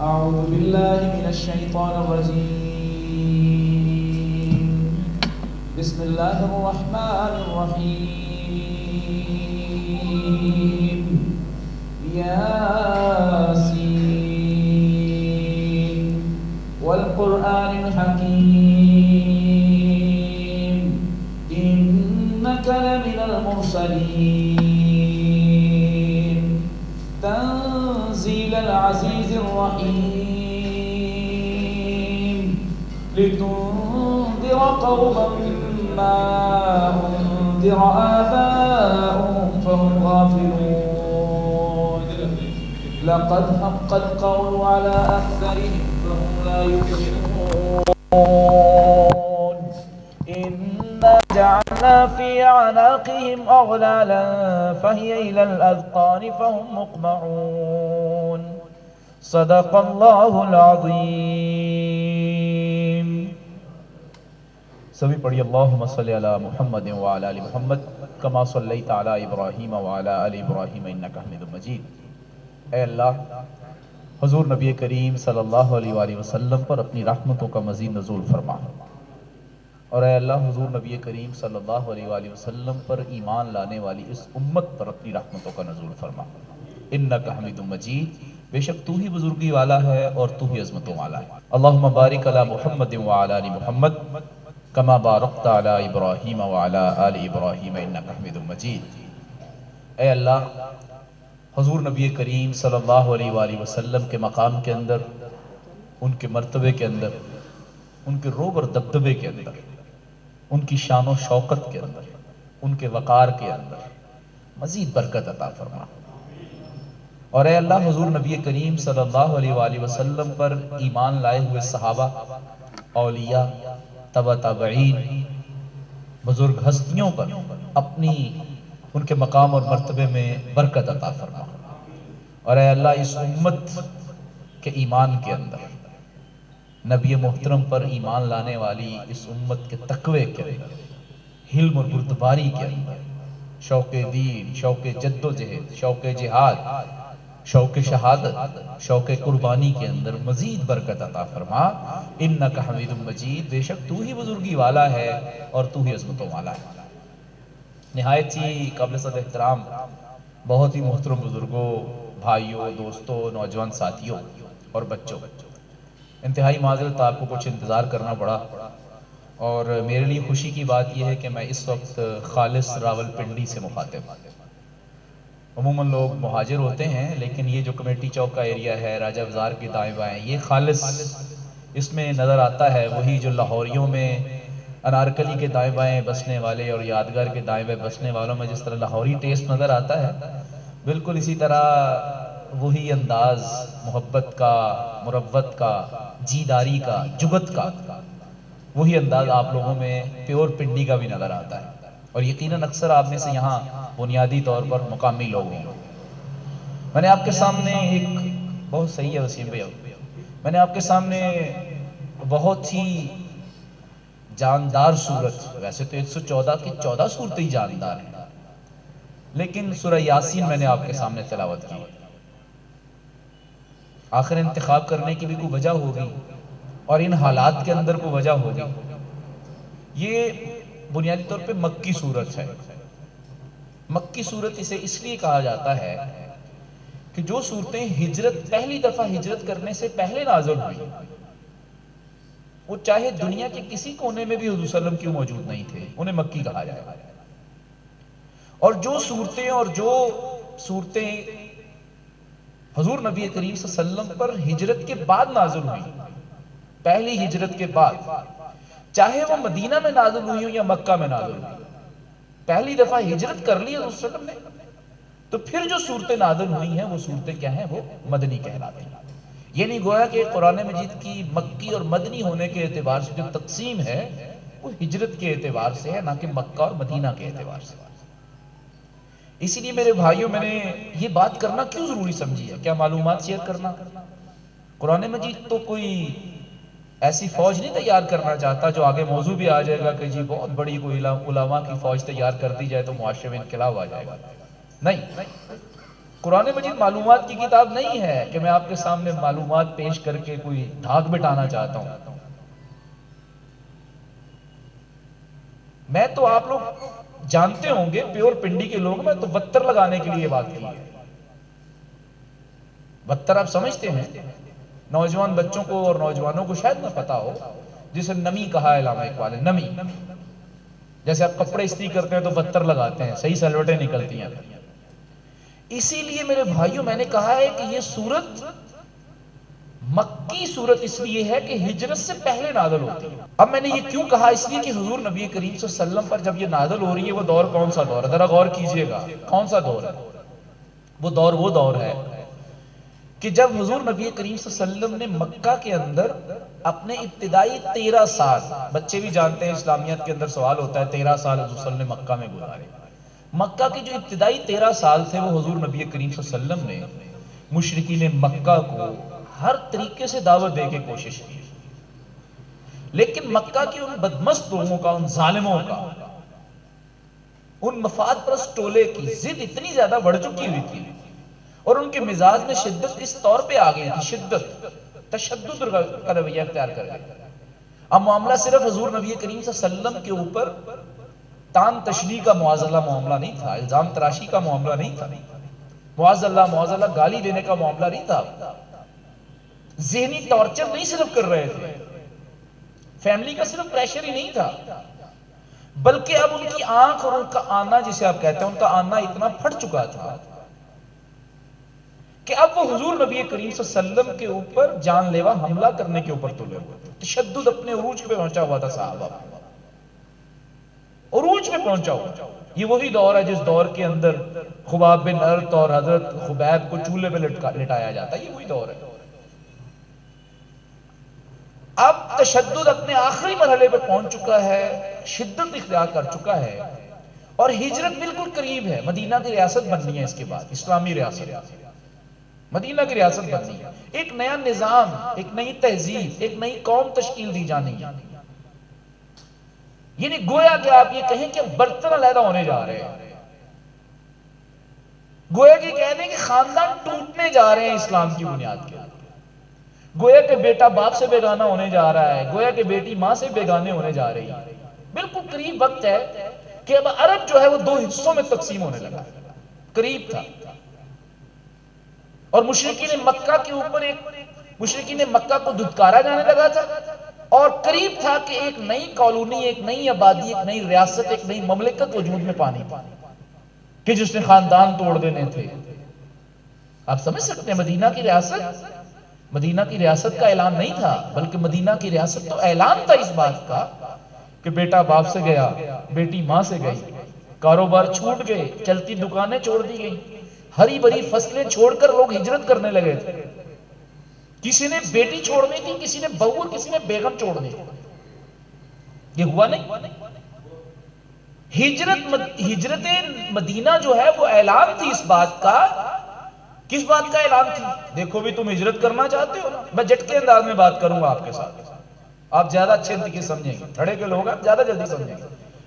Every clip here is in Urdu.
أعوذ بالله من الشيطان الرجيم. بسم الله الرحمن الرحيم. ياسين والقرآن الحكيم إنك لمن المرسلين تنزيل العزيز الرحيم لتنذر قوما ما أنذر آباؤهم فهم غافلون لقد حق القول على أكثرهم فهم لا يؤمنون إنا جعلنا في أعناقهم أغلالا فهي إلى الأذقان فهم مقمحون صدق الله العظيم. سبھی پڑھی اللہم صلی علی محمد وعلی آل محمد کما صلیت علی ابراہیم وعلی آل ابراہیم انک حمید مجید. اے اللہ، حضور نبی کریم صلی اللہ علیہ وآلہ وسلم پر اپنی رحمتوں کا مزید نزول فرما، اور اے اللہ حضور نبی کریم صلی اللہ علیہ وآلہ وسلم پر ایمان لانے والی اس امت پر اپنی رحمتوں کا نزول فرما. انک حمید مجید، بے شک تو ہی بزرگی والا ہے اور تو ہی عظمتوں والا ہے. اللہم بارک علی محمد وعلی آل محمد کما بارکت علی ابراہیم وعلی آل ابراہیم انک حمید مجید. اے اللہ، حضور نبی کریم صلی اللہ علیہ وآلہ وسلم کے مقام کے اندر، ان کے مرتبے کے اندر، ان کے روب اور دبدبے کے اندر، ان کی شان و شوکت کے اندر، ان کے وقار کے اندر مزید برکت عطا فرما. اور اے اللہ، حضور نبی کریم صلی اللہ علیہ وآلہ وسلم پر ایمان لائے ہوئے صحابہ، اولیاء، تبع تابعین، بزرگ ہستیوں پر اپنی ان کے مقام اور مرتبے میں برکت عطا فرما. اور اے اللہ، اس امت کے ایمان کے اندر، نبی محترم پر ایمان لانے والی اس امت کے تقوی کے اندر، حلم اور بردباری کے اندر، شوق دین، شوق جد و جہد، شوق جہاد، شوق شہادت، شوق قربانی کے اندر مزید برکت عطا فرما. انک حمید مجید، بے شک تو ہی بزرگی والا ہے اور تو ہی عظمتوں والا ہے. نہایت ہی قابل صد احترام بہت ہی محترم بزرگوں، بھائیوں، دوستوں، نوجوان ساتھیوں اور بچوں، انتہائی معذرت آپ کو کچھ انتظار کرنا پڑا، اور میرے لیے خوشی کی بات یہ ہے کہ میں اس وقت خالص راولپنڈی سے مخاطب. عموماً لوگ مہاجر ہوتے ہیں، لیکن یہ جو کمیٹی چوک کا ایریا ہے، راجہ بازار کے دائیں بائیں، یہ خالص اس میں نظر آتا ہے وہی جو لاہوریوں میں انارکلی کے دائیں بائیں بسنے والے اور یادگار کے دائیں بائیں بسنے والوں میں جس طرح لاہوری ٹیسٹ نظر آتا ہے، بالکل اسی طرح وہی انداز محبت کا، مروت کا، جیداری کا، جگت کا، وہی انداز آپ لوگوں میں پیور پنڈی کا بھی نظر آتا ہے. اور یقیناً اکثر آپ میں سے یہاں بنیادی طور پر مقامی لوگ ہیں. میں نے آپ کے سامنے ایک بہت صحیح ہے وسیم بھائی، میں نے آپ کے سامنے بہت ہی جاندار صورت، ویسے تو 114 کی 14 صورتیں ہی جاندار ہیں، لیکن سورہ یاسین میں نے آپ کے سامنے تلاوت کی. آخر انتخاب کرنے کی بھی کوئی وجہ ہوگی، اور ان حالات کے اندر کوئی وجہ ہوگی. یہ بنیادی طور پہ مکی صورت ہے. مکی صورت اسے اس لیے کہا جاتا ہے کہ جو صورتیں پہلی دفعہ ہجرت کرنے سے پہلے نازل ہوئی، وہ چاہے دنیا کے کسی کونے میں بھی حضور صلی اللہ علیہ وسلم کیوں موجود نہیں تھے، انہیں مکی کہا جائے گا. اور جو صورتیں حضور نبی کریم صلی اللہ علیہ وسلم پر ہجرت کے بعد نازل ہوئی، پہلی ہجرت کے بعد، چاہے وہ مدینہ میں نازل ہوئی ہوں یا مکہ میں نازل ہوئی، پہلی دفعہ ہجرت کر لی حضور صلی اللہ علیہ وسلم نے، تو پھر جو صورتیں نازل ہوئی ہیں وہ صورتیں کیا ہیں؟ وہ مدنی کہلاتی ہیں. یعنی گویا کہ قرآن مجید کی مکی اور مدنی ہونے کے اعتبار سے جو تقسیم ہے وہ ہجرت کے اعتبار سے ہے، نہ کہ مکہ اور مدینہ کے اعتبار سے. اسی لیے میرے بھائیوں، میں نے یہ بات کرنا کیوں ضروری سمجھی ہے؟ کیا معلومات شیئر کرنا؟ قرآن مجید تو کوئی ایسی فوج نہیں تیار کرنا چاہتا جو آگے موضوع بھی آ جائے گا کہ جی بہت بڑی کوئی علماء کی فوج تیار کر دی جائے تو معاشرے میں انقلاب آ جائے گا. نہیں، قرآن مجید معلومات کی کتاب نہیں ہے کہ میں آپ کے سامنے معلومات پیش کر کے کوئی دھاگ بٹانا چاہتا ہوں. میں تو آپ لوگ جانتے ہوں گے پیور پنڈی کے لوگ، میں تو بتر لگانے کے لیے بات کی ہے. بتر آپ سمجھتے ہیں؟ نوجوان بچوں کو اور نوجوانوں کو شاید نہ پتا ہو، جسے نمی کہا ہے علامہ اقبال نے. نمی، جیسے آپ کپڑے استری کرتے ہیں تو بتر لگاتے ہیں، صحیح سلوٹیں نکلتی ہیں. اسی لیے میرے بھائیوں میں نے کہا ہے کہ یہ سورت مکی صورت اس لیے ہے کہ ہجرت سے پہلے نازل ہوتی ہے. اب میں نے یہ کیوں کہا؟ اس لیے کہ حضور نبی کریم صلی اللہ علیہ وسلم پر جب یہ نازل ہو رہی ہے، وہ دور کون سا دور ہے؟ ذرا غور کیجئے گا، کون سا دور ہے؟ وہ دور ہے کہ جب حضور نبی کریم صلی اللہ علیہ وسلم نے مکہ کے اندر اپنے ابتدائی 13 سال، بچے بھی جانتے ہیں اسلامیات کے اندر سوال ہوتا ہے 13 سال حضور صلی اللہ علیہ وسلم نے مکہ میں گزارے. مکہ کے جو ابتدائی 13 سال تھے وہ حضور نبی کریم صلی اللہ علیہ وسلم نے مشرکین مکہ کو ہر طریقے سے دعوت دے کے کوشش کی. لیکن مکہ کے ان بدمست لوگوں کا، ان ظالموں کا، ان مفاد پرست ٹولے کی ضد اتنی زیادہ بڑھ چکی ہوئی تھی اور ان کے مزاج میں شدت اس طور پہ آ گئی تھی، شدت، تشدد کا رویہ اختیار کر گئے. اب معاملہ صرف حضور نبی کریم صلی اللہ علیہ وسلم کے اوپر تان تشنیع کا معاذ اللہ معاملہ نہیں تھا، الزام تراشی کا معاملہ نہیں تھا، معاذ اللہ گالی دینے کا معاملہ نہیں تھا، ذہنی ٹارچر نہیں صرف کر رہے تھے، فیملی کا صرف پریشر ہی نہیں تھا، بلکہ اب ان کی آنکھ اور ان کا آنا، جسے آپ کہتے ہیں، ان کا آنا اتنا پھٹ چکا تھا کہ اب وہ حضور نبی کریم صلی اللہ علیہ وسلم کے اوپر جان لیوا حملہ کرنے کے اوپر تلے ہوئے تھے. تشدد اپنے عروج پہ پہنچا ہوا تھا صحابہ، عروج پہ پہنچا ہوا. یہ وہی دور ہے جس دور کے اندر خباب بن ارت اور حضرت خبیب کو چولہے پہ لٹایا جاتا ہے، یہ وہی دور ہے. اب تشدد اپنے آخری مرحلے پہ پہنچ چکا ہے، شدت اختیار کر چکا ہے، اور ہجرت بالکل قریب ہے. مدینہ کی ریاست بننی ہے اس کے بعد، اسلامی ریاست، مدینہ کی ریاست بننی ہے. ایک نیا نظام، ایک نئی تہذیب، ایک نئی قوم تشکیل دی جانی ہے. یعنی گویا کہ آپ یہ کہیں کہ برتن علیحدہ ہونے جا رہے ہیں، گویا کہ کہہ دیں کہ خاندان ٹوٹنے جا رہے ہیں اسلام کی بنیاد کے. گویا کہ بیٹا باپ سے بیگانہ ہونے جا رہا ہے، گویا کہ بیٹی ماں سے بیگانے ہونے جا رہی ہے. بالکل قریب وقت ہے کہ اب عرب جو ہے وہ 2 حصوں میں تقسیم ہونے لگا، قریب تھا. اور مشرکین مکہ کے اوپر مشرکین مکہ کو دھتکارا جانے لگا تھا، اور قریب تھا کہ ایک نئی کالونی، ایک نئی آبادی، ایک نئی ریاست، ایک نئی مملکت وجود میں پانی کہ جس نے خاندان توڑ دینے تھے. آپ سمجھ سکتے ہیں، مدینہ کی ریاست کا اعلان نہیں تھا، بلکہ مدینہ کی ریاست تو اعلان تھا اس بات کا کہ بیٹا باپ سے گیا، بیٹی ماں سے گئی، کاروبار چھوٹ گئے، چلتی دکانیں چھوڑ دی گئی، ہری بھری فصلیں چھوڑ کر لوگ ہجرت کرنے لگے تھے. کسی نے بیٹی چھوڑنی تھی، کسی نے بہو، اور کسی نے بیگم چھوڑنی تھی. یہ ہوا نہیں. ہجرت مدینہ جو ہے وہ اعلان تھی اس بات کا. کس بات کا اعلان تھی؟ دیکھو بھی تم ہجرت کرنا چاہتے ہو، میں جٹ کے انداز میں بات کروں گا آپ کے ساتھ، آپ زیادہ اچھے طریقے سمجھیں گے، تھڑے کے لوگ آپ زیادہ جلدی سمجھیں گے.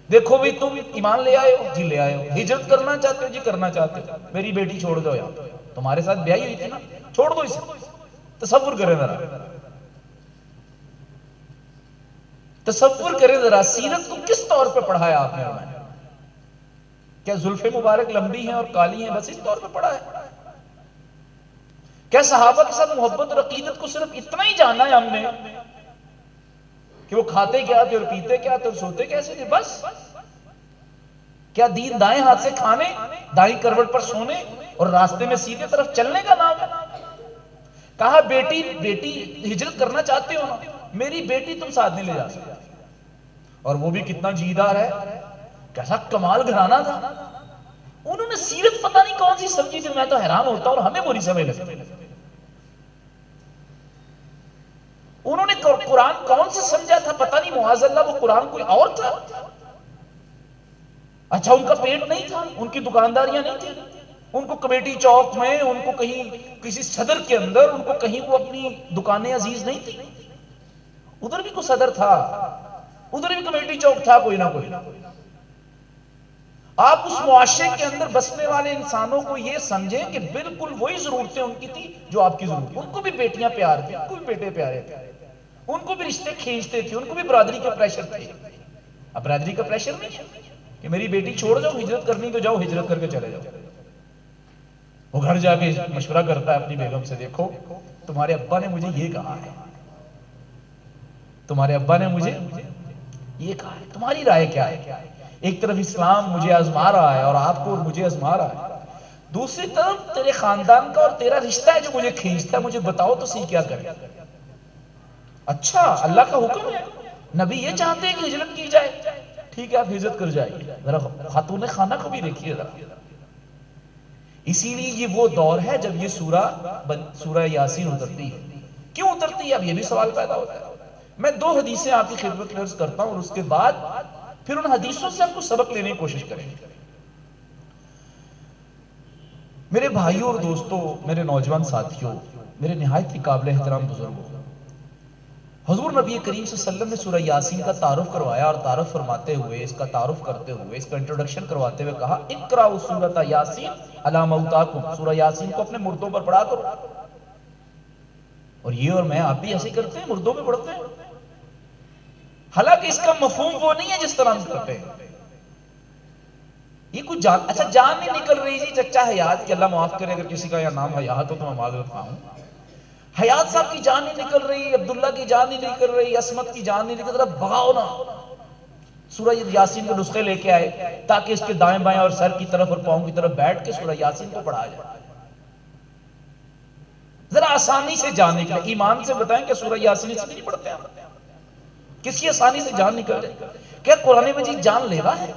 دیکھو بھی تم ایمان لے آئے ہو، جی لے آئے ہو. ہجرت کرنا چاہتے ہو؟ جی کرنا چاہتے ہو. میری بیٹی چھوڑ دو یار، تمہارے ساتھ بیاہی ہوئی تھی نا، چھوڑ دو اسے. تصور کریں ذرا، تصور کریں ذرا، سیرت کو کس طور پہ پڑھا ہے آپ نے؟ کیا زلفیں مبارک لمبی ہیں اور کالی ہیں بس اس طور پہ پڑھا ہے؟ کیا صحابہ کے ساتھ محبت اور عقیدت کو صرف اتنا ہی جانا ہے ہم نے کہ وہ کھاتے کیا تھے اور پیتے کیا تھے اور سوتے کیسے تھے بس؟ کیا دین دائیں ہاتھ سے کھانے، دائیں کروٹ پر سونے اور راستے میں سیدھے طرف چلنے کا نام ہے؟ کہا بیٹی ہجرت کرنا چاہتے ہو نا، میری بیٹی تم ساتھ نہیں لے جا سکتے. اور وہ بھی کتنا جیدار ہے، کیسا کمال گھرانہ تھا. انہوں نے سیرت پتہ نہیں کون سی سمجھی تھی، میں تو حیران ہوتا ہوں اور ہمیں بری سمجھ لگتی. انہوں نے قرآن کون سے سمجھا تھا پتہ نہیں، معاذ اللہ وہ قرآن کوئی اور تھا. اچھا ان کا پیٹ نہیں تھا، ان کی دکانداریاں نہیں تھی، ان کو کمیٹی چوک میں، ان کو کہیں کسی صدر کے اندر، ان کو کہیں وہ اپنی دکانیں عزیز نہیں تھی. ادھر بھی کوئی صدر تھا، ادھر بھی کمیٹی چوک تھا کوئی نہ کوئی. آپ اس معاشرے کے اندر بسنے والے انسانوں کو یہ سمجھیں کہ بالکل وہی ضرورتیں ان کی تھی جو آپ کی ضرورت. ان کو بھی بیٹیاں پیار تھی, ان کو بھی بیٹے پیارے تھے, ان کو بھی رشتے کھینچتے تھے, ان کو بھی برادری کا پریشر تھے. اب برادری کا پریشر نہیں ہے کہ میری بیٹی چھوڑ جاؤ, ہجرت کرنی تو جاؤ, ہجرت کر کے چلے جاؤ. وہ گھر جا کے مشورہ کرتا ہے اپنی بیگم سے, دیکھو تمہارے ابا نے مجھے یہ کہا ہے, تمہارے ابا نے مجھے یہ کہا ہے, تمہاری رائے کیا ہے؟ ایک طرف اسلام مجھے آزما رہا ہے اور آپ کو مجھے آزما رہا ہے, دوسری طرف تیرے خاندان کا اور تیرا رشتہ ہے جو مجھے کھینچتا ہے, مجھے بتاؤ تو صحیح کیا کرے. اچھا اللہ کا حکم ہے, نبی یہ چاہتے ہیں کہ ہجرت کی جائے, ٹھیک ہے آپ ہجرت کر جائیے. ذرا خاتون خانہ کو بھی دیکھیے ذرا. اسی لیے یہ وہ دور ہے جب یہ سورہ یاسین اترتی ہے. کیوں اترتی ہے؟ اب یہ بھی سوال پیدا ہوتا ہے. میں دو حدیثیں آپ کی خدمت میں عرض کرتا ہوں اور اس کے بعد پھر ان حدیثوں سے ہم کو سبق لینے کی کوشش کریں گے. میرے بھائیوں اور دوستوں, میرے نوجوان ساتھیوں, میرے نہایت ہی قابل احترام بزرگوں, حضور نبی کریم صلی اللہ علیہ وسلم نے سورہ یاسین کا تعارف کروایا اور تعارف فرماتے ہوئے, اس کا تعارف کرتے ہوئے, اس کا انٹروڈکشن کرواتے ہوئے کہا اقرأوا سورۃ یاسین علی موتاکم, سورہ یاسین کو اپنے مردوں پر پڑھا کرو. اور یہ اور میں آپ بھی ایسے کرتے ہیں, مردوں پہ پڑھتے ہیں. حالانکہ اس کا مفہوم وہ نہیں ہے جس طرح ہم کرتے ہیں. یہ کچھ جان, اچھا جان نہیں نکل رہی جی چچا حیات, کہ اللہ معاف کرے اگر کسی کا یہ نام حیات ہو تو میں معذرت خواہ ہوں, حیات صاحب کی جان نہیں نکل رہی, عبداللہ کی جان نہیں نکل رہی, عصمت کی جان نہیں نکل رہی, بھگاؤ نا. سورہ یاسین کے نسخے لے کے آئے تاکہ اس کے دائیں بائیں اور سر کی طرف اور پاؤں کی طرف بیٹھ کے سورہ یاسین کو پڑھا جائے. ذرا آسانی سے جان نکلے. ایمان سے بتائیں کہ سورہ یاسین اس لیے نہیں پڑھتے ہیں, کس کی آسانی سے جان نکل جائے. کیا قرآن مجید جان لیوا ہے؟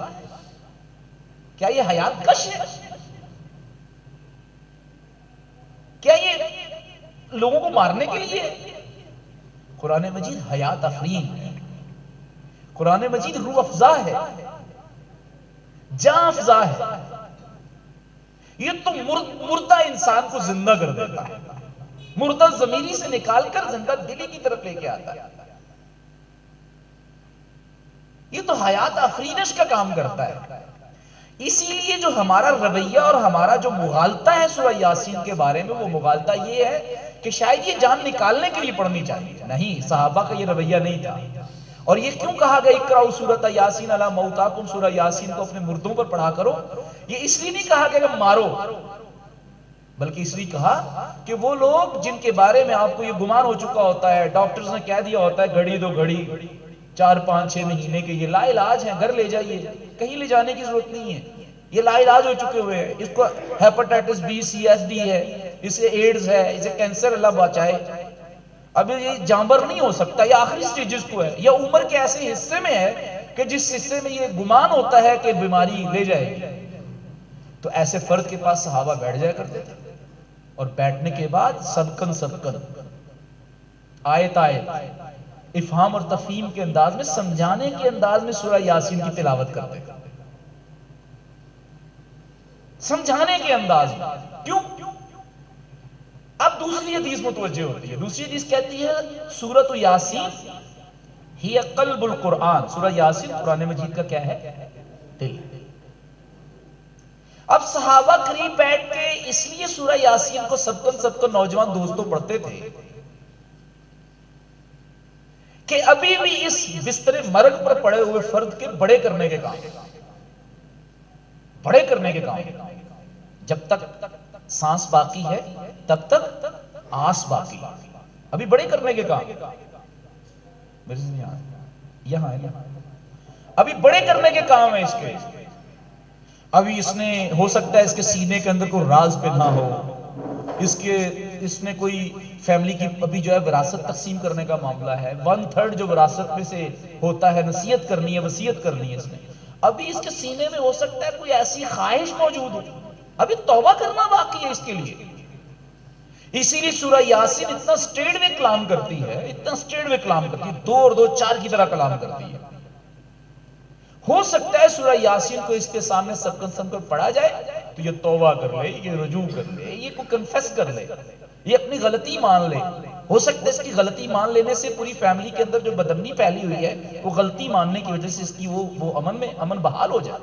کیا یہ حیات کش ہے؟ کیا یہ لوگوں کو مارنے کے لیے؟ قرآن مجید حیات افرین ہے, قرآن مجید روح افزا ہے, جان افزا ہے. یہ تو مردہ انسان کو زندہ کر دیتا ہے, مردہ ضمیری سے نکال کر زندہ دلی کی طرف لے کے آتا ہے. یہ تو حیات افرینش کا کام کرتا ہے. اسی لیے جو ہمارا رویہ اور ہمارا جو مغالطہ ہے سورہ یاسین کے بارے میں, وہ مغالطہ یہ ہے کہ شاید یہ جان نکالنے کے لیے پڑھنی چاہیے. نہیں, صحابہ کا یہ رویہ نہیں تھا. اور یہ کیوں کہا گیا اقرأوا سورۃ یاسین علی موتاکم, سورہ یاسین کو اپنے مردوں پر پڑھا کرو؟ یہ اس لیے نہیں کہا کہ مارو, بلکہ اس لیے کہا کہ وہ لوگ جن کے بارے میں آپ کو یہ گمان ہو چکا ہوتا ہے, ڈاکٹرز نے کہہ دیا ہوتا ہے گھڑی دو گھڑی 4-5-6 مہینے کے, یہ لا علاج ہیں, گھر لے جائیے, کہیں لے جانے کی ضرورت نہیں ہے, یہ لا علاج ہو چکے ہوئے ہیں. اس کو hepatitis B, C, S, D ہے, اسے ایڈز ہے, اسے کینسر, اللہ بچائے. اب یہ جانبر نہیں ہو سکتا, یہ آخری سٹیجز کو ہے, یا عمر کے ایسے حصے میں ہے کہ جس حصے میں یہ گمان ہوتا ہے کہ بیماری لے جائے گی. تو ایسے فرد کے پاس صحابہ بیٹھ جایا کرتے تھے, اور بیٹھنے کے بعد سبکن آیت افہام اور تفہیم کے انداز میں, سمجھانے کے انداز میں سورہ یاسین کی تلاوت کرتے تھے, سمجھانے کے انداز میں. کیوں؟ اب دوسری حدیث متوجہ ہوتی ہے. دوسری حدیث کہتی ہے سورۃ یاسین ہی قلب القرآن, سورہ یاسین قرآن مجید کا کیا ہے؟ دل. اب صحابہ قریب بیٹھ کے اس لیے سورہ یاسین کو سب نوجوان دوستوں پڑھتے تھے کہ ابھی بھی اس بستر مرگ پر پڑے ہوئے فرد کے بڑے کرنے کے کام, بڑے کرنے کے کام. جب تک سانس باقی ہے تب تک آس باقی, ابھی بڑے کرنے کے کام. یہاں ہے, ابھی بڑے کرنے کے کام ہے اس کے. ابھی اس نے, ہو سکتا ہے اس کے سینے کے اندر کوئی راز پنہا ہو, اس نے کوئی فیملی کی ابھی جو ہے وراثت تقسیم کرنے کا معاملہ ہے, 1/3 جو وراثت میں سے ہوتا ہے نصیحت کرنی ہے, وصیت کرنی ہے اس نے. ابھی اس کے سینے میں ہو سکتا ہے کوئی ایسی خواہش موجود ہو, ابھی توبہ کرنا باقی ہے اس کے لیے. اسی لیے سورہ یاسین اتنا سٹیڈ میں کلام کرتی ہے, اتنا سٹیڈ میں کلام کرتی ہے, 2 اور 2 4 کی طرح کلام کرتی ہے. ہو سکتا ہے سورہ یاسین کو اس کے سامنے سب کو پڑھا جائے تو یہ توبہ کر لے, یہ رجوع کر لے, یہ کو کنفیس کر لے, یہ اپنی غلطی مان لے. ہو سکتا ہے اس کی غلطی مان لینے سے پوری فیملی کے اندر جو بدامنی پھیلی ہوئی ہے, وہ غلطی ماننے کی وجہ سے اس کی وہ امن بحال ہو جائے.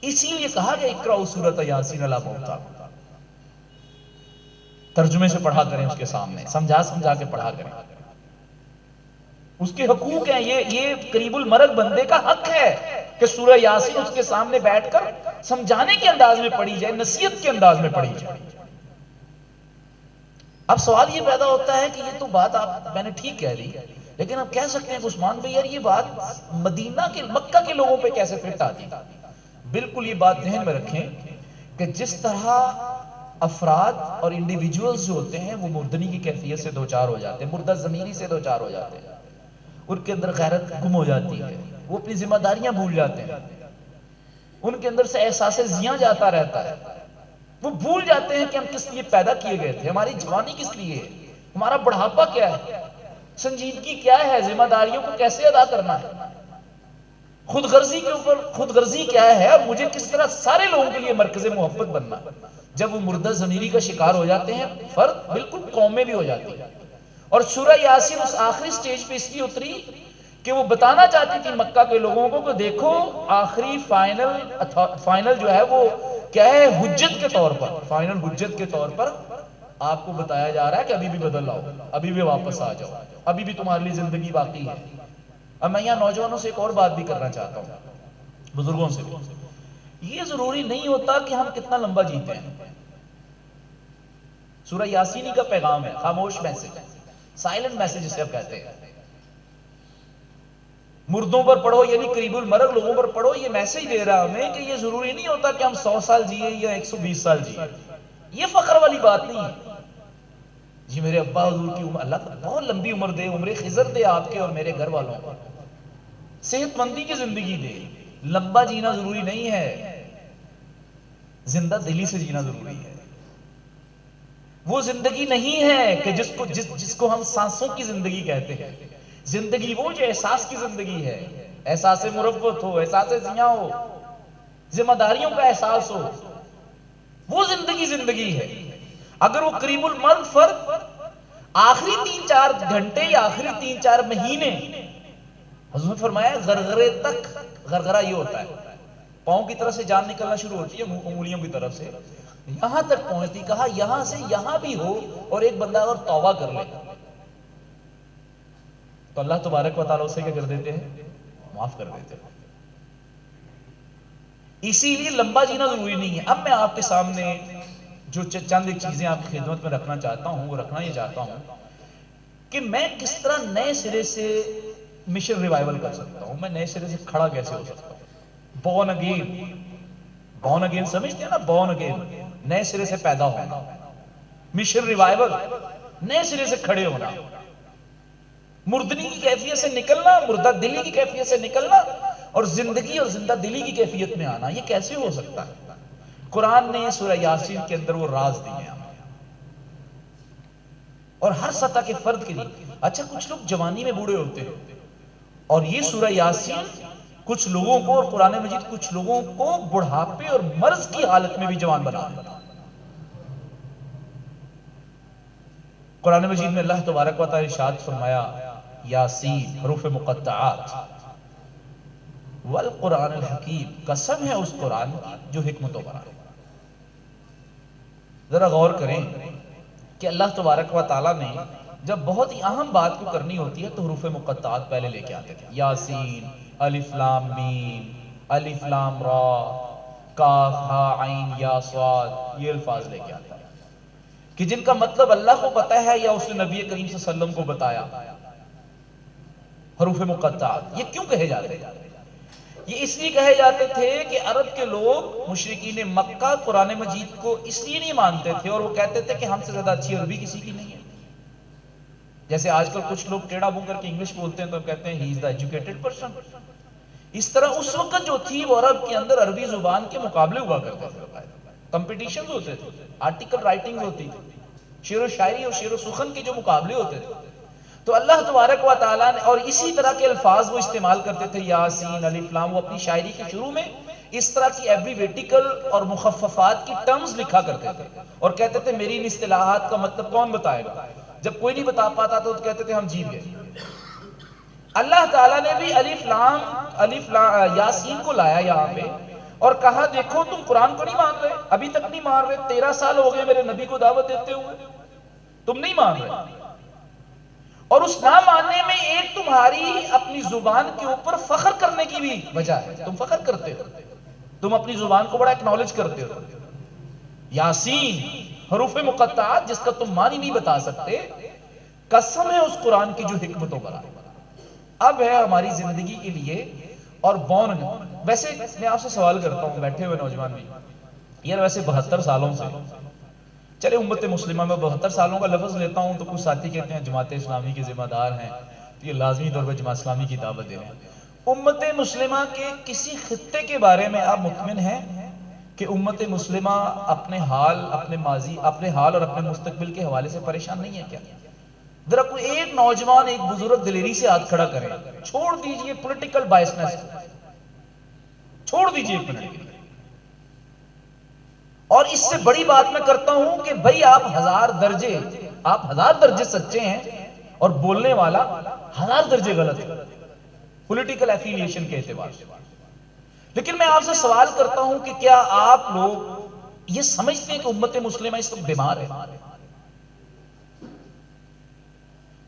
اسی لیے کہا کہ اقرأ سورۃ یاسین علی موتاکم، ترجمے سے پڑھا کریں اس کے سامنے، سمجھا سمجھا کے پڑھا کریں. اس کے حقوق ہیں، یہ قریب المرگ بندے کا حق ہے کہ سورہ یاسین اس کے سامنے بیٹھ کر سمجھانے کے انداز میں پڑھی جائے، نصیحت کے انداز میں پڑھی جائے. اب سوال یہ پیدا ہوتا ہے کہ یہ تو بات میں نے ٹھیک کہہ دی، لیکن اب کہہ سکتے ہیں کہ عثمان بھائی یار یہ بات مدینہ کے مکہ کے لوگوں پہ کیسے فٹ آتی؟ بالکل یہ بات ذہن میں رکھیں کہ جس طرح افراد اور انڈیویجولز جو ہوتے ہیں وہ مردنی کی کیفیت سے دوچار ہو جاتے ہیں، مردہ ضمیری سے دوچار ہو جاتے ہیں، ان کے اندر غیرت گم ہو جاتی ہے، وہ اپنی ذمہ داریاں بھول جاتے ہیں، ان کے اندر سے احساس زیاں جاتا رہتا ہے، وہ بھول جاتے ہیں کہ ہم کس لیے پیدا کیے گئے تھے، ہماری جوانی کس لیے ہے، ہمارا بڑھاپا کیا ہے، سنجیدگی کیا ہے، ذمہ داریوں کو کیسے ادا کرنا ہے، خود غرضی کے اوپر خود غرضی کیا ہے، اور مجھے کس طرح سارے لوگوں کے لیے مرکز محبت بننا. جب وہ مردہ ضمیری کا شکار ہو جاتے ہیں، فرد بالکل قومیں بھی ہو جاتی ہیں. اور سورہ یاسین اس آخری سٹیج پہ اس لیے اتری کہ وہ بتانا چاہتی تھی مکہ کے لوگوں کو کہ دیکھو آخری فائنل جو ہے وہ کیا ہے، حجت کے طور پر، فائنل حجت کے طور پر آپ کو بتایا جا رہا ہے کہ ابھی بھی بدل لاؤ، ابھی بھی واپس آ جاؤ، ابھی بھی تمہارے لیے زندگی باقی ہے. اب میں یہاں نوجوانوں سے ایک اور بات بھی کرنا چاہتا ہوں، بزرگوں سے بھی. یہ ضروری نہیں ہوتا کہ ہم کتنا لمبا جیتے ہیں. سورہ یاسینی کا پیغام ہے، خاموش میسج، سائلنٹ میسج جسے آپ کہتے ہیں. مردوں پر پڑھو، یعنی قریب المرگ لوگوں پر پڑھو. یہ میسج دے رہا ہمیں کہ یہ ضروری نہیں ہوتا کہ ہم 100 سال جیے یا 120 سال جیے. یہ فخر والی بات نہیں ہے. جی میرے ابا حضور کی عمر، اللہ بہت لمبی عمر دے، عمر خضر دے آپ کے اور میرے گھر والوں کو، صحت مندی کی زندگی دے. لمبا جینا ضروری نہیں ہے، زندہ دلی سے جینا ضروری ہے. وہ زندگی نہیں ہے کہ جس کو ہم سانسوں کی زندگی کہتے ہیں. زندگی وہ جو احساس کی زندگی ہے، احساس مروت ہو، احساس زیاں ہو، ذمہ داریوں کا احساس ہو، وہ زندگی ہے. اگر وہ قریب المرگ فرد آخری 3-4 گھنٹے یا آخری 3-4 مہینے، حضور نے فرمایا غرغرے تک، غرغرہ یہ ہوتا ہے پاؤں کی طرف سے جان نکلنا شروع ہوتی ہے، انگلیوں کی طرف سے یہاں تک پہنچتی، کہا یہاں سے یہاں بھی ہو اور ایک بندہ اگر توبہ کر لے تو اللہ تبارک و تعالیٰ اسے کیا کر دیتے ہیں، معاف کر دیتے ہیں. اسی لیے لمبا جینا ضروری نہیں ہے. اب میں آپ کے سامنے جو چند ایک چیزیں آپ کی خدمت میں رکھنا چاہتا ہوں، وہ رکھنا یہ چاہتا ہوں کہ میں کس طرح نئے سرے سے مشن ریوائیول کر سکتا ہوں، میں نئے سرے سے کھڑا کیسے ہو سکتا ہوں. بورن اگین سمجھتے ہیں نا، بورن اگین، نئے سرے سے پیدا ہونا. مشن ریوائیول، نئے سرے سے کھڑے ہونا، مردنی کی کیفیت سے نکلنا، مردہ دلی کی کیفیت سے نکلنا اور زندگی اور زندہ دلی کی کیفیت میں آنا. یہ کیسے ہو سکتا ہے؟ قرآن نے سورہ یاسین کے اندر وہ راز دیے ہیں اور ہر سطح کے فرد کے لیے. اچھا کچھ لوگ جوانی میں بوڑھے ہوتے ہیں اور یہ سورہ یاسین کچھ لوگوں کو، اور قرآن مجید کچھ لوگوں کو بڑھاپے اور مرض کی حالت میں بھی جوان بنا دیتا. قرآن مجید میں اللہ تبارک و تعالی ارشاد فرمایا یاسین، حروف مقطعات، والقرآن الحکیم، قسم ہے اس قرآن کی جو حکمتوں پر ہے. ذرا غور کریں کہ اللہ تبارک و تعالیٰ نے جب بہت ہی اہم بات کو کرنی ہوتی ہے تو حروف مقطعات پہلے لے کے آتے تھے. یاسین، الف لام میم، الف لام را، کاف ہا عین یا صاد، یہ الفاظ لے کے آتا ہے کہ جن کا مطلب اللہ کو پتہ ہے یا اس نے نبی کریم صلی اللہ علیہ وسلم کو بتایا. حروف مقطعات یہ کیوں کہے جاتے ہیں؟ یہ اس لیے کہے جاتے تھے کہ عرب کے لوگ مشرکین مکہ قرآن مجید کو اس لیے نہیں مانتے تھے اور وہ کہتے تھے کہ ہم سے زیادہ اچھی عربی کسی کی نہیں ہے. جیسے آج کل کچھ لوگ ٹیڑھا منہ کر کے انگلش بولتے ہیں تو کہتے ہیں ہی از دا ایجوکیٹڈ پرسن. اس طرح اس وقت جو تھی وہ عرب کے اندر عربی زبان کے مقابلے ہوا کرتے تھے، کمپٹیشنز ہوتے تھے، آرٹیکل رائٹنگ ہوتی تھی، شعر و شاعری اور شعر و سخن کے جو مقابلے ہوتے تھے. تو اللہ تبارک و تعالیٰ نے، اور اسی طرح کے الفاظ وہ استعمال کرتے تھے، یاسین، الف لام، وہ اپنی شاعری کے شروع میں اس طرح کی ایبریویٹیکل اور مخففات کی ٹرمز لکھا کرتے تھے اور کہتے تھے میری ان اصطلاحات کا مطلب کون بتائے گا. جب کوئی نہیں بتا پاتا تو کہتے تھے ہم جیت گئے. اللہ تعالیٰ نے بھی الف لام یاسین کو لایا یہاں پہ اور کہا دیکھو تم قرآن کو نہیں مان رہے، ابھی تک نہیں مان رہے، 13 سال ہو گئے میرے نبی کو دعوت دیتے ہوئے، تم نہیں مان رہے۔ اور اس نہ ماننے میں ایک تمہاری اپنی زبان کے اوپر فخر کرنے کی بھی وجہ ہے، تم فخر کرتے ہو، تم اپنی زبان کو بڑا اکنالج کرتے ہو۔ یاسین حروف مقطعات جس کا تم معنی نہیں بتا سکتے، قسم ہے اس قرآن کی جو حکمتوں پر آئے، اب ہے ہماری زندگی کے لیے اور بون۔ ویسے میں آپ سے سوال کرتا ہوں بیٹھے ہوئے نوجوان بھی، یار ویسے 72 سالوں سے، چلے امت مسلمہ میں 72 سالوں کا لفظ لیتا ہوں تو کچھ ساتھی کہتے ہیں جماعت اسلامی کے ذمہ دار ہیں تو یہ لازمی طور پر جماعت اسلامی کی دعوت دے رہے ہیں۔ امت مسلمہ کے کسی خطے کے بارے میں آپ مطمئن ہیں کہ امت مسلمہ اپنے حال، اپنے ماضی، اپنے حال اور اپنے مستقبل کے حوالے سے پریشان نہیں ہے کیا؟ ذرا کوئی ایک نوجوان، ایک بزرگ دلیری سے ہاتھ کھڑا کرے، چھوڑ دیجئے پولیٹیکل بائسنس کو، چھوڑ دیجئے ایک منٹ۔ اور اس سے بڑی بات میں کرتا ہوں کہ بھئی آپ ہزار درجے سچے ہیں اور بولنے والا 1000 درجے غلط ہے پولیٹیکل ایفیلیشن کے اعتبار سے۔ لیکن میں آپ سے سوال کرتا ہوں کہ کیا آپ لوگ یہ سمجھتے ہیں کہ امت مسلمہ اس وقت بیمار ہے؟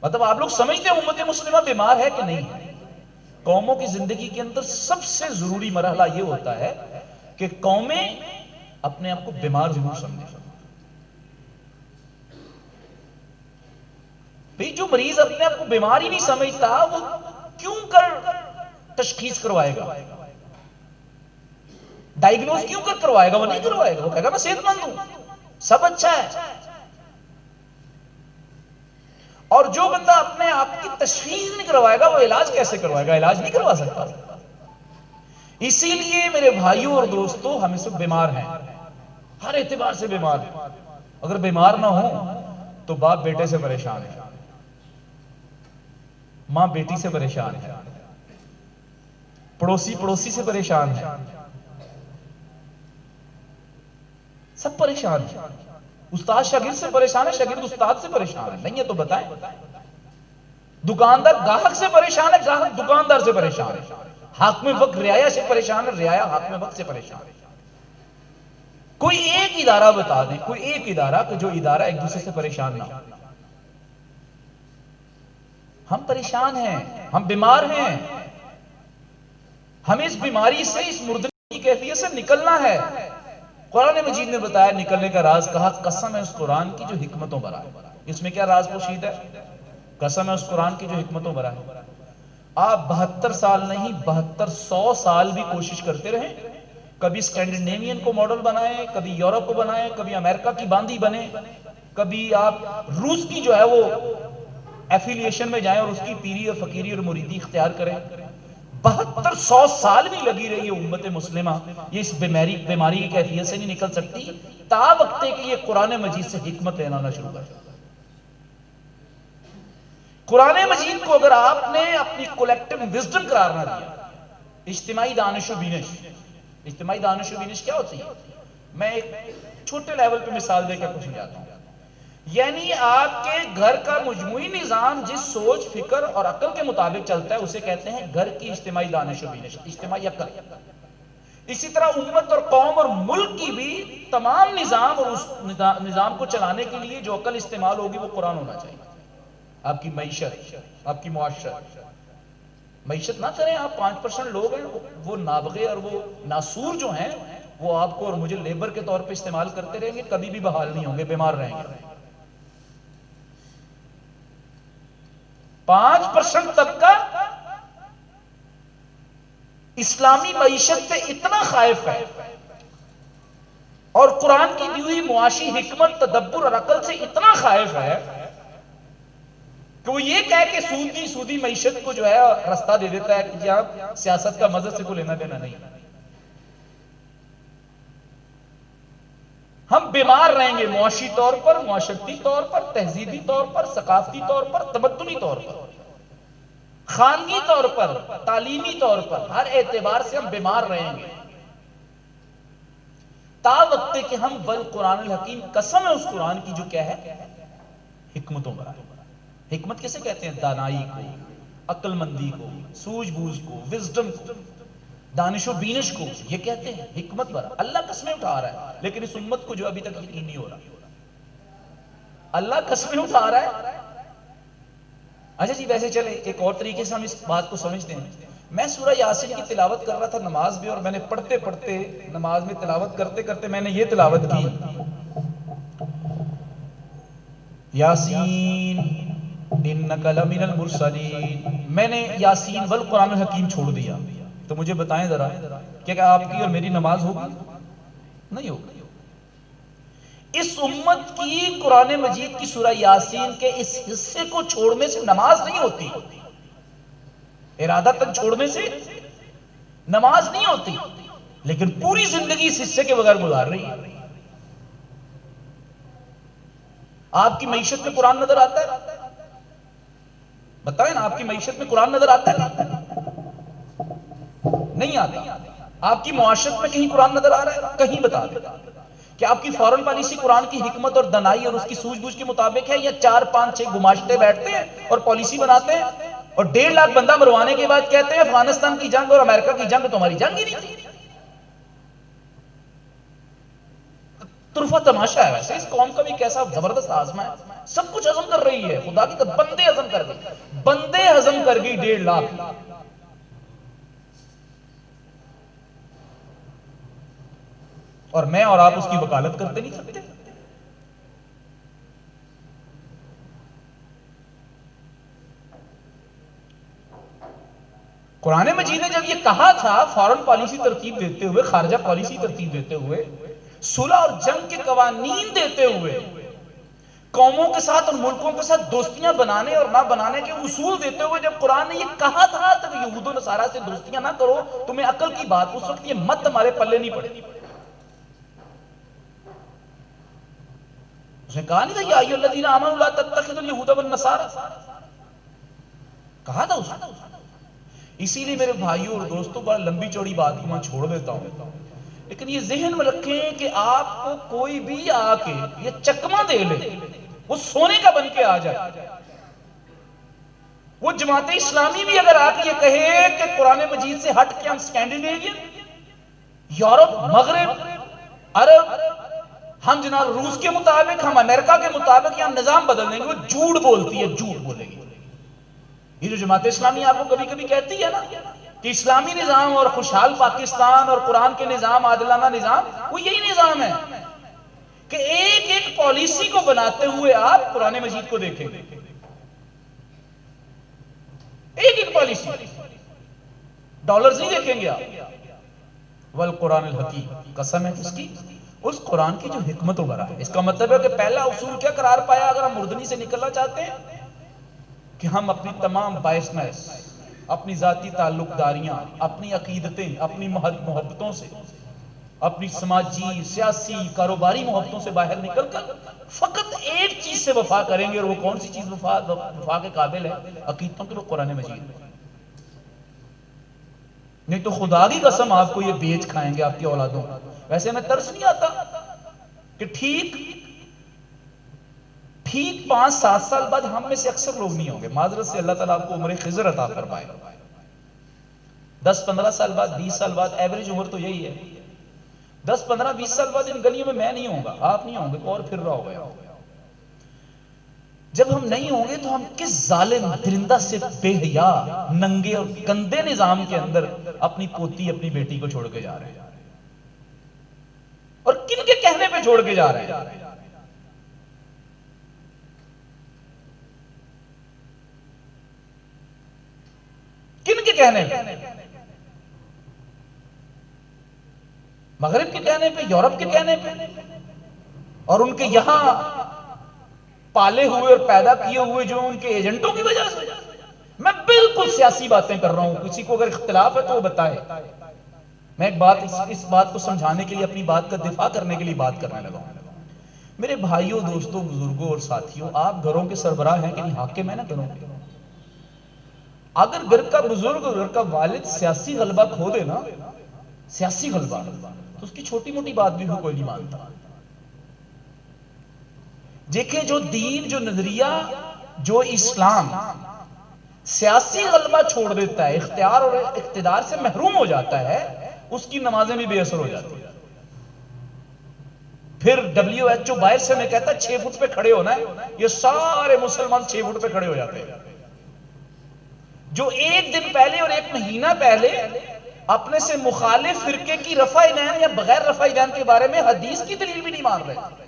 مطلب آپ لوگ سمجھتے ہیں امت مسلمہ بیمار ہے کہ نہیں ہے؟ قوموں کی زندگی کے اندر سب سے ضروری مرحلہ یہ ہوتا ہے کہ قومیں اپنے آپ کو بیمار ضرور سمجھیں۔ بھئی جو مریض اپنے آپ کو بیمار ہی نہیں سمجھتا وہ کیوں کر تشخیص کروائے گا، ڈائیگنوز کیوں کر کروائے گا؟ وہ نہیں کروائے گا، وہ کہے گا میں صحت مند ہوں، سب اچھا ہے۔ اور جو بندہ اپنے آپ کی تشخیص نہیں کروائے گا وہ علاج کیسے کروائے گا؟ علاج نہیں کروا سکتا۔ اسی لیے میرے بھائیوں اور دوستوں ہم اس وقت بیمار ہیں، ہر اعتبار سے بیمار ہیں۔ اگر بیمار نہ ہوں تو باپ بیٹے سے پریشان ہے، ماں بیٹی سے پریشان ہے، پڑوسی سے پریشان ہے، سب پریشان ہے۔ استاد شاگرد سے پریشان ہے، شاگرد استاد سے پریشان ہے، نہیں ہے تو بتائیں۔ دکاندار گاہک سے پریشان ہے، گاہک دکاندار سے پریشان ہے، حاکم وقت رعایا سے پریشان ہے، رعایا حاکم وقت سے پریشان ہے۔ کوئی ایک ادارہ بتا دیں، کوئی ایک ادارہ کہ جو ادارہ ایک دوسرے سے پریشان نہ ہو۔ ہم پریشان ہیں، ہم بیمار ہیں، ہمیں اس بیماری سے، اس مردگی کی کیفیت سے نکلنا ہے۔ قرآن مجید نے بتایا نکلنے کا راز، کہا قسم ہے اس قرآن کی جو حکمتوں بھرا ہے۔ اس میں کیا راز پوشید ہے؟ قسم ہے اس قرآن کی جو حکمتوں بھرا ہے۔ آپ 72 سال نہیں 7200 سال بھی کوشش کرتے رہیں، کبھی اسکینڈینیوین کو ماڈل بنائیں، کبھی یورپ کو بنائیں، کبھی امریکہ کی باندھی بنیں، کبھی آپ روس کی جو ہے وہ ایفیلیشن میں جائیں اور اس کی پیری اور فقیری اور مریدی اختیار کریں، 7200 سال بھی لگی رہی ہے امت مسلمہ یہ اس بیماری کی کیفیت سے نہیں نکل سکتی، تا وقتے کہ یہ قرآن مجید سے حکمت لینا نہ شروع کرے۔ قرآن مجید کو اگر آپ نے اپنی کولیکٹیو وزڈم قرار نہ دیا، اجتماعی دانش و بینش، اجتماعی دانش و بینش کیا ہوتی ہے؟ میں ایک چھوٹے لیول پہ مثال دے کر کچھ جاتا ہوں۔ یعنی آپ کے گھر کا مجموعی نظام جس سوچ، فکر اور عقل کے مطابق چلتا ہے اسے کہتے ہیں گھر کی اجتماعی دانش و بینش، اجتماعی عقل۔ اسی طرح امت اور قوم اور ملک کی بھی تمام نظام اور اس نظام کو چلانے کے لیے جو عقل استعمال ہوگی وہ قرآن ہونا چاہیے۔ آپ کی معیشت، آپ کی معاشرت، معیشت نہ کریں آپ 5% لوگ ہیں وہ نابغے اور وہ ناسور جو ہیں وہ آپ کو اور مجھے لیبر کے طور پہ استعمال کرتے رہیں گے، کبھی بھی بحال نہیں ہوں گے، بیمار رہیں گے۔ 5% طبقہ اسلامی معیشت سے اتنا خائف ہے اور قرآن کی دی ہوئی معاشی حکمت، تدبر اور عقل سے اتنا خائف ہے کہ وہ یہ کہہ کہ سودی معیشت کو جو ہے رستہ دے دیتا ہے کہ جی آپ سیاست کا مذہب سے کوئی لینا دینا نہیں۔ ہم بیمار رہیں گے معاشی طور پر، معاشرتی طور پر، تہذیبی طور پر، ثقافتی طور پر، تمدنی طور پر، خانگی طور پر، تعلیمی طور پر، ہر اعتبار سے ہم بیمار رہیں گے تا وقت کہ ہم بالقرآن الحکیم، قسم ہے اس قرآن کی جو کیا ہے حکمتوں پر آئے۔ حکمت کسے کہتے ہیں؟ دانائی کو، عقل مندی کو، سوجھ بوجھ کو، وزڈم کو، دانش و بینش کو یہ کہتے ہیں حکمت برا. اللہ قسمیں اٹھا رہا ہے لیکن اس امت کو جو ابھی تک یقین نہیں ہو رہا. اللہ قسمیں اٹھا رہا ہے. اچھا جی ویسے چلے ایک اور طریقے سے ہم اس بات کو سمجھتے ہیں. میں سورہ یاسین کی تلاوت کر رہا تھا نماز میں، اور میں نے پڑھتے پڑھتے نماز میں تلاوت کرتے کرتے میں نے یہ تلاوت کی، یاسین انک لمن المرسلین. میں نے یاسین والقرآن الحکیم چھوڑ دیا. تو مجھے بتائیں ذرا کیا آپ کی اور میری نماز ہوگی؟ نہیں ہوگی. اس امت کی قرآن مجید کی سورہ یاسین کے اس حصے کو چھوڑنے سے نماز نہیں ہوتی. ارادتاً چھوڑنے سے نماز نہیں ہوتی، لیکن پوری زندگی اس حصے کے بغیر گزار رہی ہے. آپ کی معیشت میں قرآن نظر آتا ہے؟ بتائیں نا، آپ کی معیشت میں قرآن نظر آتا ہے؟ نہیں آتا. آپ کی معاشرت میں کہیں قرآن نظر آ رہا ہے؟ کہیں بتا دیں. کہ آپ کی فورن پالیسی قرآن کی حکمت اور دنائی اور اس کی سوجھ بوجھ کے مطابق ہے، یا 4 5 6 گماشتے بیٹھتے ہیں اور پالیسی بناتے ہیں اور 1.5 لاکھ بندہ مروانے کے بعد کہتے ہیں افغانستان کی جنگ اور امریکہ کی جنگ تمہاری جنگ ہی نہیں تھی؟ طرفہ تماشا ہے. ویسے اس قوم کا بھی کیسا زبردست آزما ہے، سب کچھ ہضم کر رہی ہے. خدا کی بندے ہضم کر گئی، بندے ہضم کر گئی 1.5 لاکھ. اور میں اور آپ اس کی وکالت کرتے نہیں سکتے. قرآن مجید نے جب یہ کہا تھا فورن پالیسی ترتیب دیتے ہوئے، خارجہ پالیسی ترتیب دیتے ہوئے، صلح اور جنگ کے قوانین دیتے ہوئے، قوموں کے ساتھ اور ملکوں کے ساتھ دوستیاں بنانے اور نہ بنانے کے اصول دیتے ہوئے جب قرآن نے یہ کہا تھا تو یہود و نصارہ سے دوستیاں نہ کرو، تمہیں عقل کی بات، اس وقت یہ مت تمہارے پلے نہیں پڑے. اس نے کہا نہیں تھا یا ایھا الذین آمنوا لا تتخذوا اليہود والنصارى، کہا تھا اس نے. اسی لیے میرے بھائیوں اور دوستوں، بڑا لمبی چوڑی بات کو میں چھوڑ دیتا ہوں، لیکن یہ ذہن میں رکھیں کہ آپ کو کوئی بھی آ کے یہ چکمہ دے لے، وہ سونے کا بن کے آ جائے. وہ جماعت اسلامی بھی اگر آ کے یہ کہے کہ قرآن مجید سے ہٹ کے ہم اسکینڈینیوین، یورپ، مغرب، عرب، ہم جناب روس کے مطابق، ہم امریکہ کے مطابق یہاں نظام بدل دیں گے، وہ جھوٹ بولتی ہے، جھوٹ بولے گی. یہ جو جماعت اسلامی آپ کو کبھی کبھی کہتی ہے نا کہ اسلامی نظام اور خوشحال پاکستان اور قرآن کے نظام، عادلانہ نظام، وہ یہی نظام ہے کہ ایک ایک پالیسی کو بناتے ہوئے آپ قرآن مجید کو دیکھیں گے. ایک ایک پالیسی، ڈالرز نہیں دیکھیں گے آپ. والقرآن الحکیم، قسم ہے اس کی، اس قرآن کی جو حکمت و برا ہے. اس کا مطلب ہے کہ پہلا اصول کیا قرار پایا اگر ہم مردنی سے نکلنا چاہتے ہیں؟ کہ ہم اپنی تمام بائسنس، اپنی ذاتی تعلق داریاں، اپنی عقیدتیں، اپنی محبتوں سے، اپنی سماجی، سیاسی، کاروباری محبتوں سے باہر نکل کر فقط ایک چیز سے وفا کریں گے. اور وہ کون سی چیز وفا کے قابل ہے؟ عقیدتوں کے لوگ قرآن مجید. نہیں تو خدا کی قسم آپ کو یہ بیچ کھائیں گے آپ کی اولادوں. ویسے ہمیں ترس نہیں آتا کہ ٹھیک 5-7 سال بعد ہم میں سے اکثر لوگ نہیں ہوں گے، معذرت سے اللہ تعالیٰ آپ کو عمر خضر عطا فرمائے. 10-15 سال بعد، 20 سال بعد، ایوریج عمر تو یہی ہے. 10-15-20 سال بعد ان گلیوں میں میں نہیں ہوں گا، آپ نہیں ہوں گے، اور پھر رہا ہوگا. جب ہم نہیں ہوں گے تو ہم کس ظالم، درندہ سے بے حیا، ننگے اور گندے نظام کے اندر اپنی پوتی، اپنی بیٹی کو چھوڑ کے جا رہے ہیں؟ اور کن کے کہنے پہ چھوڑ کے جا رہے ہیں؟ کن کے کہنے پہ؟ مغرب کے کہنے پہ، یورپ کے کہنے پہ، اور ان کے یہاں پالے ہوئے اور پیدا کیے ہوئے جو ان کے ایجنٹوں کی وجہ سے. میں بالکل سیاسی باتیں کر رہا ہوں، کسی کو اگر اختلاف ہے تو وہ بتائے. میں ایک بات اس بات کو سمجھانے کے لیے، اپنی بات کا دفاع کرنے کے لیے بات کرنے لگا ہوں. میرے بھائیوں، دوستوں، بزرگوں اور ساتھیوں، آپ گھروں کے سربراہ ہیں کہ نہیں؟ حاکم ہے نا گھروں کے. اگر گھر کا بزرگ، گھر کا والد سیاسی غلبہ کھو دے نا، سیاسی غلبہ، تو اس کی چھوٹی موٹی بات بھی کوئی نہیں مانتا. دیکھیں جو دین، جو نظریہ، جو اسلام سیاسی غلبہ چھوڑ دیتا ہے، اختیار اور اقتدار سے محروم ہو جاتا ہے، اس کی نمازیں بھی بے اثر ہو جاتی ہیں۔ پھر WHO باہر سے میں کہتا ہے 6 فٹ پہ کھڑے ہونا ہے، یہ سارے مسلمان 6 فٹ پہ کھڑے ہو جاتے ہیں۔ جو ایک دن پہلے اور ایک مہینہ پہلے اپنے سے مخالف فرقے کی رفع دین یا بغیر رفع دین کے بارے میں حدیث کی دلیل بھی نہیں مان رہے تھے،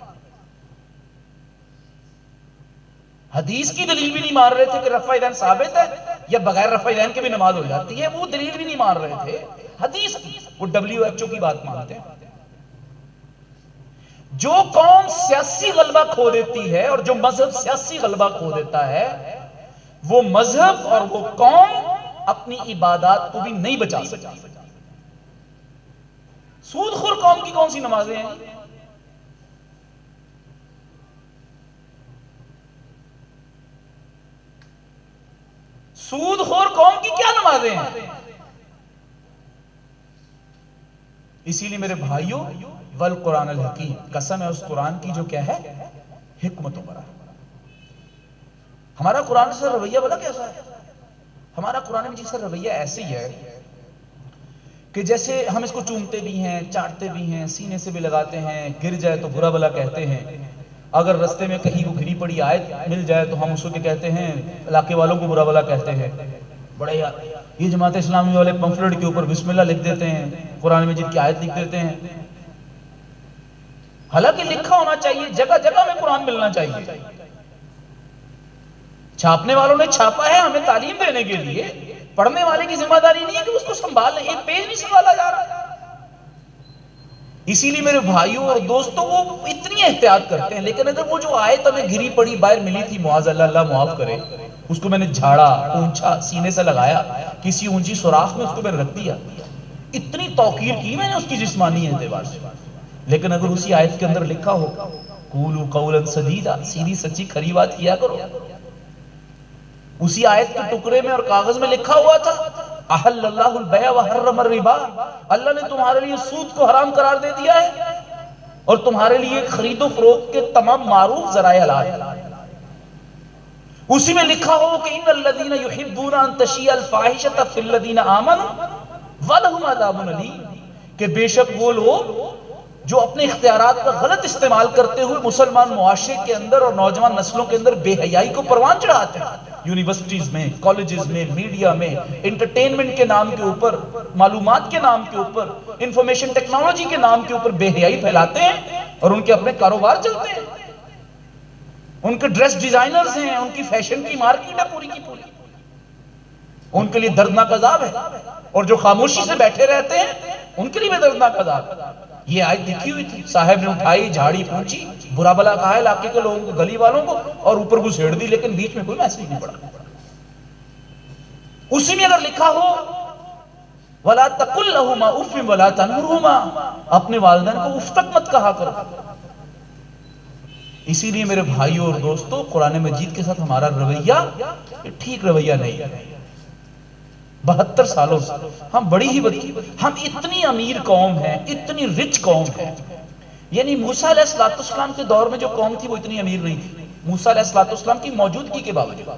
حدیث کی دلیل بھی نہیں مان رہے تھے کہ رفع دین ثابت ہے یا بغیر رفع دین کے بھی نماز ہو جاتی ہے، وہ دلیل بھی نہیں مان رہے تھے حدیث کی، وہ WHO کی بات مانتے ہیں۔ جو قوم سیاسی غلبہ کھو دیتی ہے اور جو مذہب سیاسی غلبہ کھو دیتا ہے، وہ مذہب اور وہ قوم اپنی عبادات کو بھی نہیں بچا سکتی۔ سود خور قوم کی کون سی نمازیں ہیں؟ سود خور قوم کی کیا نمازیں ہیں؟ اسی لیے میرے بھائیوں، والقرآن الحکیم، قسم ہے اس قرآن کی جو کیا ہے، حکمت و برا۔ ہمارا قرآن سے رویہ بلا کیسا ہے؟ ہمارا قرآن مجید سے رویہ ایسی ہے کہ جیسے ہم اس کو چومتے بھی ہیں، چاٹتے بھی ہیں، سینے سے بھی لگاتے ہیں، گر جائے تو برا بلا کہتے ہیں، اگر رستے میں کہیں کو گھری پڑی آیت مل جائے تو ہم اس کو کہتے ہیں، علاقے والوں کو برا بلا کہتے ہیں۔ بڑے یہ جماعت اسلامی والے پمفلٹ کے اوپر بسم اللہ لکھ دیتے ہیں، قرآن مجید کی آیت لکھ دیتے ہیں، حالانکہ لکھا ہونا چاہیے، جگہ جگہ میں قرآن ملنا چاہیے۔ چھاپنے والوں نے چھاپا ہے ہمیں تعلیم دینے کے لیے، پڑھنے والے کی ذمہ داری نہیں ہے کہ اس کو سنبھال لیں، ایک پیج نہیں سنبھالا جا رہا۔ اسی لیے میرے بھائیوں اور دوستوں، وہ اتنی احتیاط کرتے ہیں، لیکن اگر وہ جو آیت ہمیں گھری پڑی باہر ملی تھی، معاذ اللہ، اللہ معاف کرے، اس کو میں نے جھاڑا، اونچا، سینے سے لگایا، کسی اونچی سوراخ میں اس کو میں نے رکھ دیا، اتنی توقیر کی میں نے اس کی جسمانی اعتبار سے، لیکن اگر اسی آیت کے اندر لکھا ہو قولوا قولا سدیدا، سیدھی سچی کھری بات کیا کرو، اسی آیت کے ٹکڑے میں اور کاغذ میں لکھا ہوا تھا احل اللہ البیع وحرم الربا، اللہ نے تمہارے لیے سود کو حرام قرار دے دیا ہے اور تمہارے لیے خرید و فروخت کے تمام معروف ذرائع حلال ہیں۔ اسی میں لکھا ہو کہ ان الذین یحبون ان تشیع الفاحشۃ فی الذین آمنوا ولہم عذاب الیم، کہ بے شک وہ لوگ جو اپنے اختیارات کا غلط استعمال کرتے ہوئے مسلمان معاشرے کے اندر اور نوجوان نسلوں کے اندر بے حیائی کو پروان چڑھاتے ہیں، یونیورسٹیز میں، کالجز میں، میڈیا میں، انٹرٹینمنٹ کے نام کے اوپر، معلومات کے نام کے اوپر، انفارمیشن ٹیکنالوجی کے نام کے اوپر بے حیائی پھیلاتے ہیں اور ان کے اپنے کاروبار چلتے ہیں، ان کے ڈریس ڈیزائنرز ہیں، ان کی فیشن کی مارکیٹ ہے پوری کی پوری، ان کے لیے دردناک عذاب ہے، اور جو خاموشی سے بیٹھے رہتے ہیں ان کے لیے بھی دردناک عذاب ہے۔ یہ آیت لکھی ہوئی تھی، صاحب نے اٹھائی، جھاڑی پونچھی، برا بلا کہا علاقے کے لوگوں کو، گلی والوں کو، اور اوپر گھسیڑ دی، لیکن بیچ میں کوئی میسج نہیں پڑا۔ اسی میں اگر لکھا ہو وَلَا تَقُلْ لَهُمَا اُفٍّ وَلَا تَنْهَرْهُمَا، اپنے والدین کو اف تک مت کہا کرو۔ اسی لیے میرے بھائیوں اور دوستوں، قرآن مجید کے ساتھ ہمارا رویہ ٹھیک رویہ نہیں ہے۔ 72 سالوں سے ہم بڑی ہی ہم اتنی امیر قوم ہیں، اتنی رچ قوم ہے، یعنی موسیٰ علیہ السلام کے دور میں جو قوم تھی وہ اتنی امیر نہیں تھی، موسیٰ علیہ السلام کی موجودگی کے باوجود۔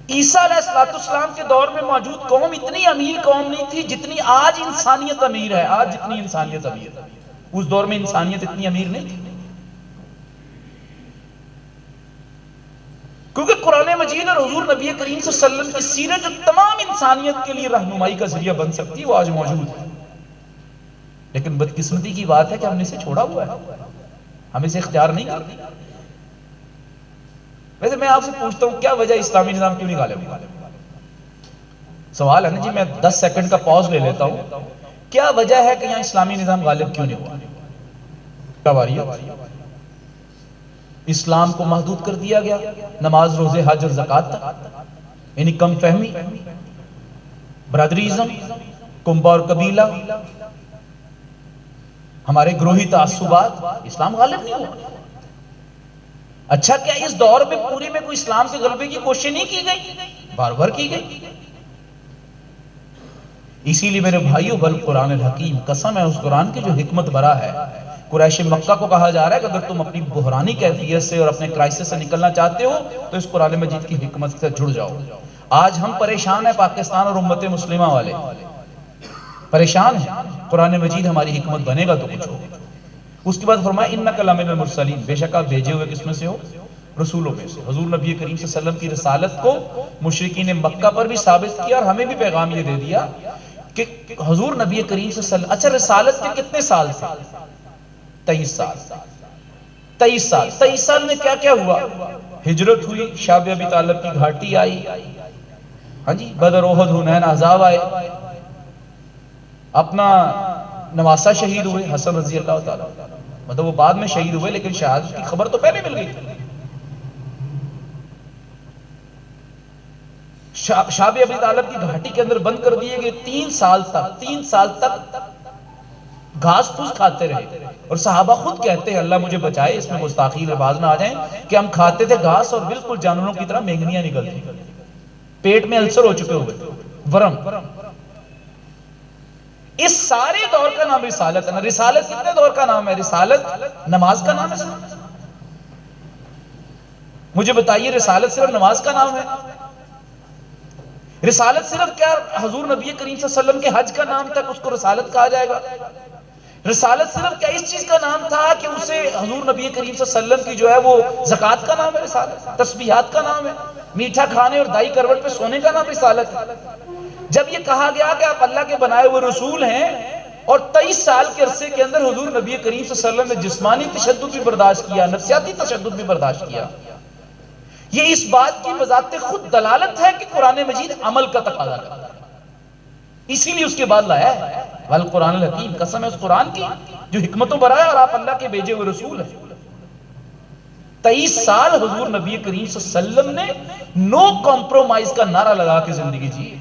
عیسیٰ علیہ السلام کے دور میں موجود قوم اتنی امیر قوم نہیں تھی جتنی آج انسانیت امیر ہے، آج جتنی انسانیت امیر ہے، اس دور میں انسانیت اتنی امیر نہیں تھی، کیونکہ قرآن مجید اور حضور نبی کریم صلی اللہ علیہ وسلم کی سیرت جو تمام انسانیت کے لیے رہنمائی کا ذریعہ بن سکتی ہے وہ آج موجود ہے، لیکن بدقسمتی کی بات ہے کہ ہم نے اسے چھوڑا ہوا ہے، ہم اسے اختیار نہیں کرتے۔ ویسے میں آپ سے پوچھتا ہوں، کیا وجہ اسلامی نظام کیوں نہیں غالب ہوا؟ سوال ہے نا جی، میں 10 سیکنڈ کا پاز لے لیتا ہوں، کیا وجہ ہے کہ یہاں اسلامی نظام غالب کیوں نہیں ہوا؟ کیا واریت؟ اسلام کو محدود کر دیا گیا نماز، روزے، حج اور زکوٰۃ تک، یعنی کم فہمی، برادریزم، کنبہ اور قبیلہ، ہمارے گروہی تعصبات، اسلام غالب نہیں ہوا۔ اچھا، کیا اس دور میں پوری میں کوئی اسلام کے غلبے کی کوشش نہیں کی گئی؟ بار بار کی گئی۔ اسی لیے میرے بھائیو، بل قرآن الحکیم، قسم ہے اس قرآن کی جو حکمت برا ہے، قریش مکہ کو کہا جا رہا ہے کہ اگر تم اپنی بحرانی کیفیت سے اور اپنے کرائسس سے نکلنا چاہتے ہو تو اس قرآن مجید کی حکمت سے جڑ جاؤ۔ آج ہم پریشان ہیں، پاکستان اور امت مسلمہ والے پریشان ہیں، قرآن مجید ہماری حکمت بنے گا تو کچھ ہوگا۔ اس کے بعد فرمایا اِنَّكَ لَمِنَ الْمُرْسَلِينَ، بے شک آپ بھیجے ہوئے کس میں سے ہو؟ رسولوں میں سے۔ حضور نبی کریم صلی اللہ علیہ وسلم کی رسالت کو مشرکین مکہ پر بھی ثابت کیا اور ہمیں بھی پیغام یہ دے دیا کہ حضور نبی کریم صلی اللہ علیہ وسلم، اچھا رسالت کے کتنے سال تھے؟ 23 سال۔ 23 سال میں کیا کیا ہوا؟ ہجرت ہوئی، شعب ابی طالب کی گھاٹی آئی، ہاں جی، بدر، احد، حنین، احزاب آئے، اپنا نواسہ شہید ہوئے، حسن رضی اللہ تعالیٰ، مطلب وہ بعد میں شہید ہوئے لیکن شہادت کی خبر تو پہلے مل گئی تھی۔ شعب ابی طالب کی گھاٹی کے اندر بند کر دیے گئے، 3 سال تک گھاس پھوس کھاتے رہے، اور صحابہ خود کہتے ہیں، اللہ مجھے بچائے اس میں گستاخی الفاظ نہ آ جائیں، کہ ہم کھاتے تھے گھاس اور بالکل جانوروں کی طرح مینگنیاں نکلتی، پیٹ میں السر ہو چکے ہوئے، ورم۔ اس سارے دور کا نام رسالت ہے نا۔ رسالت کتنے دور کا نام ہے؟ رسالت نماز کا نام ہے صرف؟ مجھے بتائیے، رسالت صرف نماز کا نام ہے؟ رسالت صرف کیا حضور نبی کریم صلی اللہ علیہ وسلم کے حج کا نام تک اس کو رسالت کہا جائے گا؟ رسالت صرف کیا اس چیز کا نام تھا کہ اسے حضور نبی کریم صلی اللہ علیہ وسلم کی جو ہے وہ زکوٰۃ کا نام ہے رسالت؟ تسبیحات کا نام ہے؟ میٹھا کھانے اور دائی کروٹ پہ سونے کا نام رسالت ہے؟ جب یہ کہا گیا کہ آپ اللہ کے بنائے ہوئے رسول ہیں اور 23 سال کے عرصے کے اندر حضور نبی کریم صلی اللہ علیہ وسلم نے جسمانی تشدد بھی برداشت کیا، نفسیاتی تشدد بھی برداشت کیا، یہ اس بات کی بذات خود دلالت ہے کہ قرآن مجید عمل کا تقاضا کرتا ہے، اسی لیے اس کے بعد لایا ہے والقرآن الحکیم، قسم ہے اس قرآن کی جو حکمتوں برائے اور آپ اللہ کے بھیجے ہوئے رسول ہیں۔ 23 سال حضور نبی کریم صلی اللہ علیہ وسلم نے نو کمپرومائز کا نعرہ لگا کے زندگی جی،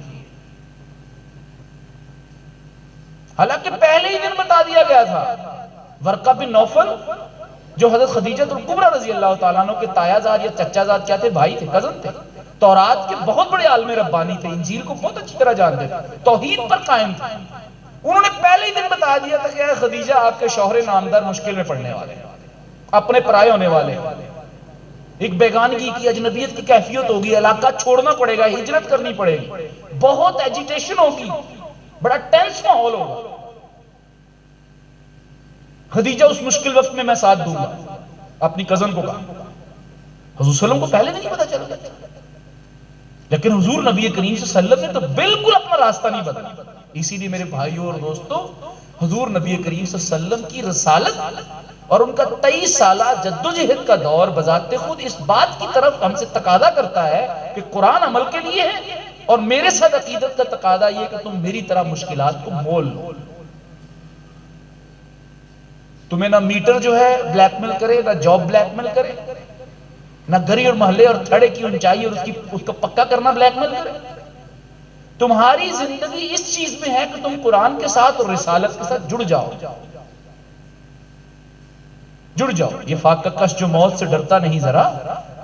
حالانکہ پہلے ہی دن بتا دیا گیا تھا۔ ورقہ بن نوفل جو حضرت خدیجہ الکبریٰ رضی اللہ تعالیٰ عنہ کے تایا زاد یا چچا زاد کیا تھے؟ بھائی تھے، کزن تھے، تورات کے بہت بڑے عالم ربانی تھے، انجیل کو بہت اچھی طرح جانتے تھے، توحید پر قائم تھے، انہوں نے پہلے ہی دن بتا دیا تھا کہ اے خدیجہ آپ کے شوہر نامدار مشکل میں پڑنے والے ہیں، اپنے پرائے ہونے والے ہیں، ایک بیگانگی کی، اجنبیت کی کیفیت ہوگی، علاقہ چھوڑنا پڑے گا، ہجرت کرنی پڑے گی، بہت ایجیٹیشن ہوگی، بڑا ٹینس ماحول ہوگا۔ خدیجہ اس مشکل وقت میں ساتھ دوں گا، اپنی کزن کو کہا۔ حضور صلی اللہ علیہ وسلم کو پہلے نہیں پتا چل گیا، لیکن حضور نبی کریم صلی اللہ علیہ وسلم نے تو بالکل اپنا راستہ نہیں بدلا۔ اسی لیے میرے بھائیوں اور دوستوں، حضور نبی کریم صلی اللہ علیہ وسلم کی رسالت اور ان کا 23 سالہ جدوجہد کا دور بذات خود اس بات کی طرف ہم سے تقاضا کرتا ہے کہ قرآن عمل کے لیے ہے، اور میرے ساتھ عقیدت کا تقاضا یہ کہ تم میری طرح مشکلات کو مول لو۔ تمہیں نہ میٹر جو ہے بلیک میل کرے، نہ جاب بلیک میل کرے، نہ گھری اور محلے اور تھڑے کی اونچائی اور اس کو پکا کرنا بلیک میل کرے۔ تمہاری زندگی اس چیز میں ہے کہ تم قرآن کے ساتھ اور رسالت کے ساتھ جڑ جاؤ، جڑ جاؤ۔ یہ فاقہ کش جو موت سے ڈرتا نہیں ذرا،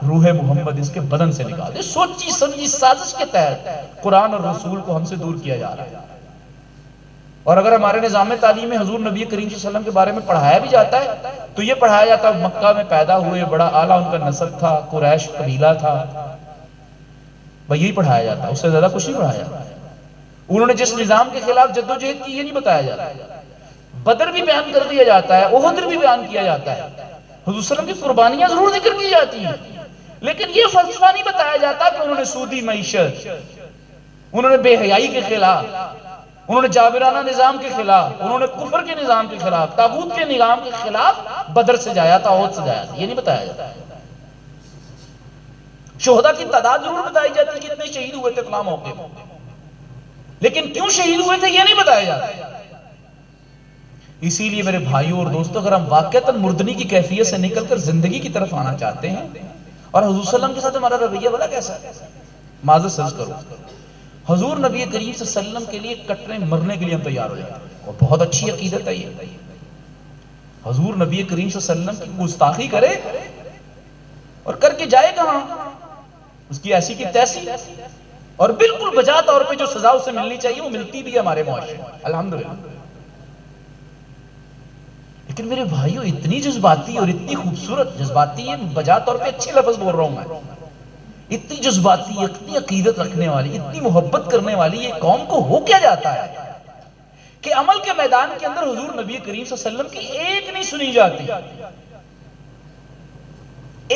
روح محمد اس کے بدن سے نکال دے۔ سوچی سمجھی سازش کے تحت قرآن اور رسول کو ہم سے دور کیا جا رہا ہے، اور اگر ہمارے نظام تعلیم میں حضور نبی کریم صلی اللہ علیہ وسلم کے بارے میں پڑھایا بھی جاتا ہے تو یہ پڑھایا جاتا ہے مکہ میں پیدا ہوئے، بڑا اعلیٰ ان کا نسب تھا، قریش قبیلہ تھا، بھئی یہی پڑھایا جاتا ہے، اس سے زیادہ کچھ نہیں پڑھایا جاتا۔ انہوں نے جس نظام کے خلاف جدوجہد کی یہ نہیں بتایا جاتا۔ بدر بھی بیان کر دیا جاتا ہے، احد بھی بیان کیا جاتا ہے، حضور صلی اللہ علیہ وسلم کی قربانیاں ضرور ذکر کی جاتی ہیں، لیکن یہ فلسفہ نہیں بتایا جاتا کہ انہوں نے سودی معیشت، انہوں نے بے حیائی کے خلاف، انہوں نے جابرانہ نظام کے خلاف، انہوں نے کفر کے نظام کے خلاف، طاغوت کے نظام کے خلاف بدر سے جایا تھا، احد سے جایا تھا، یہ نہیں بتایا جاتا۔ شہداء کی تعداد ضرور بتائی جاتی کہ اتنے شہید ہوئے تھے فلاں موقع میں، لیکن کیوں شہید ہوئے تھے یہ نہیں بتایا جاتا۔ اسی لیے میرے بھائیوں اور دوستوں، اگر ہم واقعتاً مردنی کی کیفیت سے نکل کر زندگی کی طرف آنا چاہتے ہیں، اور حضور صلی اللہ علیہ وسلم کے ساتھ ہمارا رویہ بڑا کیسا ہے، معذرت سرز کرو، حضور نبی کریم صلی اللہ علیہ وسلم کے لیے کٹنے مرنے کے لیے ہم تیار ہو جاتے ہیں، اور بہت اچھی عقیدت ہے یہ۔ حضور نبی کریم صلی اللہ علیہ وسلم کی گستاخی کرے اور کر کے جائے کہاں، اس کی ایسی کی تیسی، اور بالکل بجا طور پہ جو سزا اسے ملنی چاہیے وہ ملتی بھی ہے ہمارے معاشرے میں الحمدللہ۔ لیکن میرے بھائیوں اتنی جذباتی اور اتنی خوبصورت، جذباتی یہ بجا طور پہ اچھے لفظ بول رہا ہوں میں، اتنی جذباتی، اتنی عقیدت رکھنے والی، اتنی محبت کرنے والی یہ قوم کو ہو کیا جاتا ہے کہ عمل کے میدان کے اندر حضور نبی کریم صلی اللہ علیہ وسلم کی ایک نہیں سنی جاتی،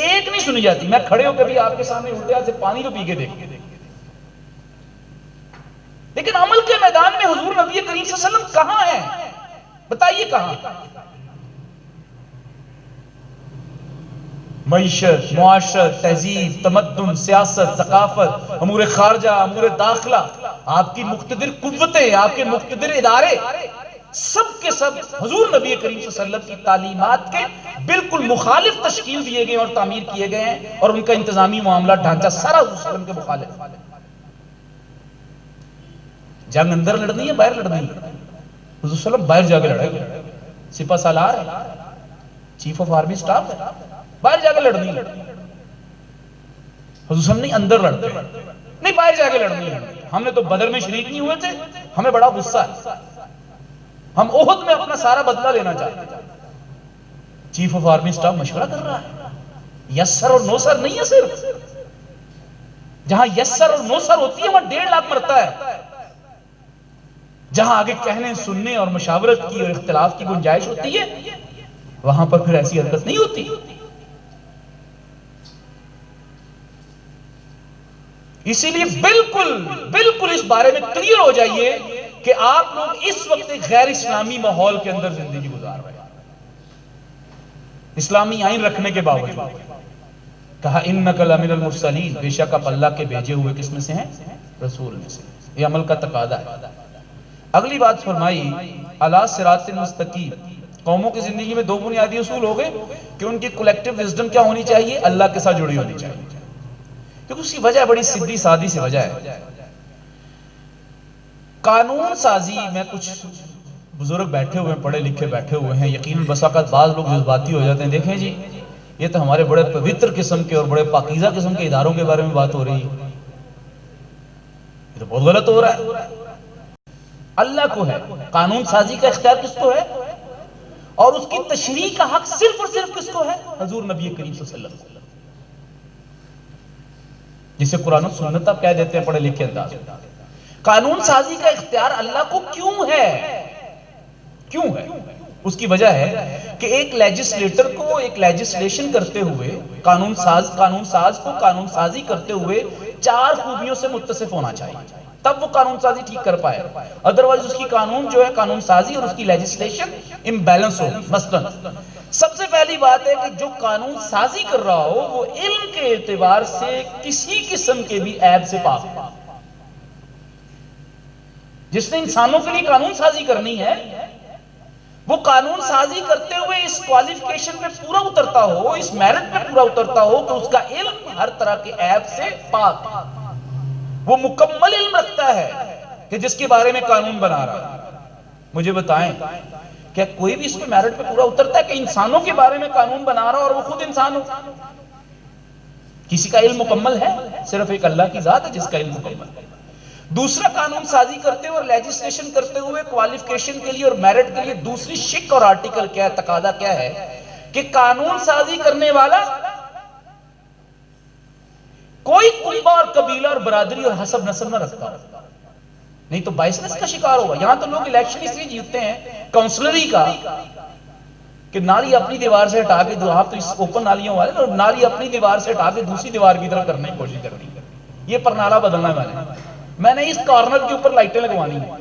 ایک نہیں سنی جاتی. میں کھڑے ہو کبھی آپ کے سامنے الٹے سے پانی تو پی کے دیکھ، لیکن عمل کے میدان میں حضور نبی کریم صلی اللہ علیہ وسلم کہاں ہیں؟ بتائیے کہاں؟ معیشت، معاشرت، تہذیب، تمدن، سیاست، ثقافت، امور خارجہ، امور داخلہ، آپ کی مقتدر قوتیں، آپ کے مقتدر ادارے، سب کے سب حضور نبی کریم صلی اللہ علیہ وسلم کی تعلیمات کے بالکل مخالف تشکیل دیے گئے اور تعمیر کیے گئے ہیں، اور ان کا انتظامی معاملہ ڈھانچہ سارا حضور صلی اللہ علیہ وسلم کے مخالف. جنگ اندر لڑنی ہے باہر لڑنی ہے؟ حضور صلی اللہ علیہ وسلم باہر جا کے لڑے گے. سپہ سالار ہے، چیف آف آرمی سٹاف ہے، باہر جا کے لڑنی ہے. حضور صلی اللہ علیہ وسلم نہیں اندر لڑتے نہیں، باہر جا کے لڑنی ہے. ہم نے تو بدر میں شریک نہیں ہوئے تھے، ہمیں بڑا غصہ ہے، ہم احد میں اپنا سارا بدلہ لینا چاہتے ہیں. چیف آف آرمی سٹاف مشورہ کر رہا ہے. یس سر اور نو سر نہیں ہے، صرف جہاں یس سر اور نو سر ہوتی ہے وہاں 1.5 لاکھ مرتا ہے. جہاں آگے کہنے، سننے اور مشاورت کی اور اختلاف کی گنجائش ہوتی ہے وہاں پر پھر ایسی حرکت نہیں ہوتی. اسی لیے بالکل اس بارے میں کلیئر ہو جائیے کہ آپ لوگ اس وقت ایک غیر اسلامی ماحول کے اندر زندگی گزار رہے ہیں. اسلامی آئین رکھنے کے باوجود کہا انک لمن المرسلین، بے شک آپ اللہ کے بھیجے ہوئے کس میں سے ہیں؟ رسول میں سے. یہ عمل کا تقاضا ہے. اگلی بات فرمائی علی صراط مستقیم. قوموں کی زندگی میں 2 بنیادی اصول ہو گئے کہ ان کی کولیکٹیو وزڈم کیا ہونی چاہیے؟ اللہ کے ساتھ جڑی ہونی چاہیے. کیونکہ اس کی وجہ بڑی سیدھی سادی سی وجہ ہے. قانون سازی میں کچھ بزرگ بیٹھے ہوئے ہیں، پڑھے لکھے بیٹھے ہوئے ہیں، یقیناً بس اوقات بعض لوگ جذباتی ہو جاتے ہیں. دیکھیں جی، یہ تو ہمارے بڑے پوتر قسم کے اور بڑے پاکیزہ قسم کے اداروں کے بارے میں بات ہو رہی ہے، یہ تو بہت غلط ہو رہا ہے. اللہ کو ہے قانون سازی کا اختیار، کس کو ہے؟ اور اس کی تشریح کا حق صرف اور صرف کس کو ہے؟ حضور نبی کریم صلی اللہ علیہ وسلم، جسے قرآن و سنت آپ کہہ دیتے ہیں پڑھے لکھے انداز میں. قانون سازی کا اختیار اللہ کو کیوں ہے؟ کیوں ہے؟ اس کی وجہ ہے کہ ایک لیجسلیٹر کو ایک لیجسلیشن کرتے ہوئے، قانون ساز کو قانون سازی کرتے ہوئے 4 خوبیوں سے متصف ہونا چاہیے، تب وہ قانون سازی ٹھیک کر پائے. ادروائز اس کی قانون جو ہے، قانون سازی اور اس کی لیجسلیشن امبیلنس ہو. مثلا سب سے پہلی بات ہے کہ جو قانون سازی کر رہا ہو وہ علم کے اعتبار سے کسی قسم کے بھی عیب سے پاک ہو. جس نے انسانوں کے لیے قانون سازی کرنی ہے وہ قانون سازی کرتے ہوئے اس کوالیفیکیشن پہ پورا اترتا ہو، اس میرٹ پہ پورا اترتا ہو کہ اس کا علم ہر طرح کے عیب سے پاک ہے. وہ مکمل علم رکھتا ہے کہ جس کے بارے میں قانون بنا رہا ہے. مجھے بتائیں کیا کوئی بھی اس میں میرٹ پہ پورا اترتا ہے کہ انسانوں کے بارے میں قانون بنا رہا اور وہ خود انسان ہو؟ کسی کا علم مکمل ہے؟ صرف ایک اللہ کی ذات ہے جس کا علم مکمل ہے. دوسرا، قانون سازی کرتے ہوئے اور لیجسلیشن کرتے ہوئے کوالیفیکیشن کے لیے اور میرٹ کے لیے دوسری شک اور آرٹیکل کیا ہے، تقاضا کیا ہے کہ قانون سازی کرنے والا کوئی کنبہ اور قبیلہ اور برادری اور حسب نسب نہ رکھتا، نہیں تو بائسنس کا شکار ہوگا. یہاں تو لوگ الیکشن اس لیے جیتتے ہیں کاؤنسلری کا کہ نالی اپنی دیوار سے ہٹا کے، جو آپ تو اس اوپن نالیوں والے نا، نالی اپنی دیوار سے ہٹا کے دوسری دیوار کی طرف کرنے کی کوشش کرنی ہے. یہ پر نالا بدلنا ہے. میں نے اس کارنر کے اوپر لائٹیں لگوانی ہیں،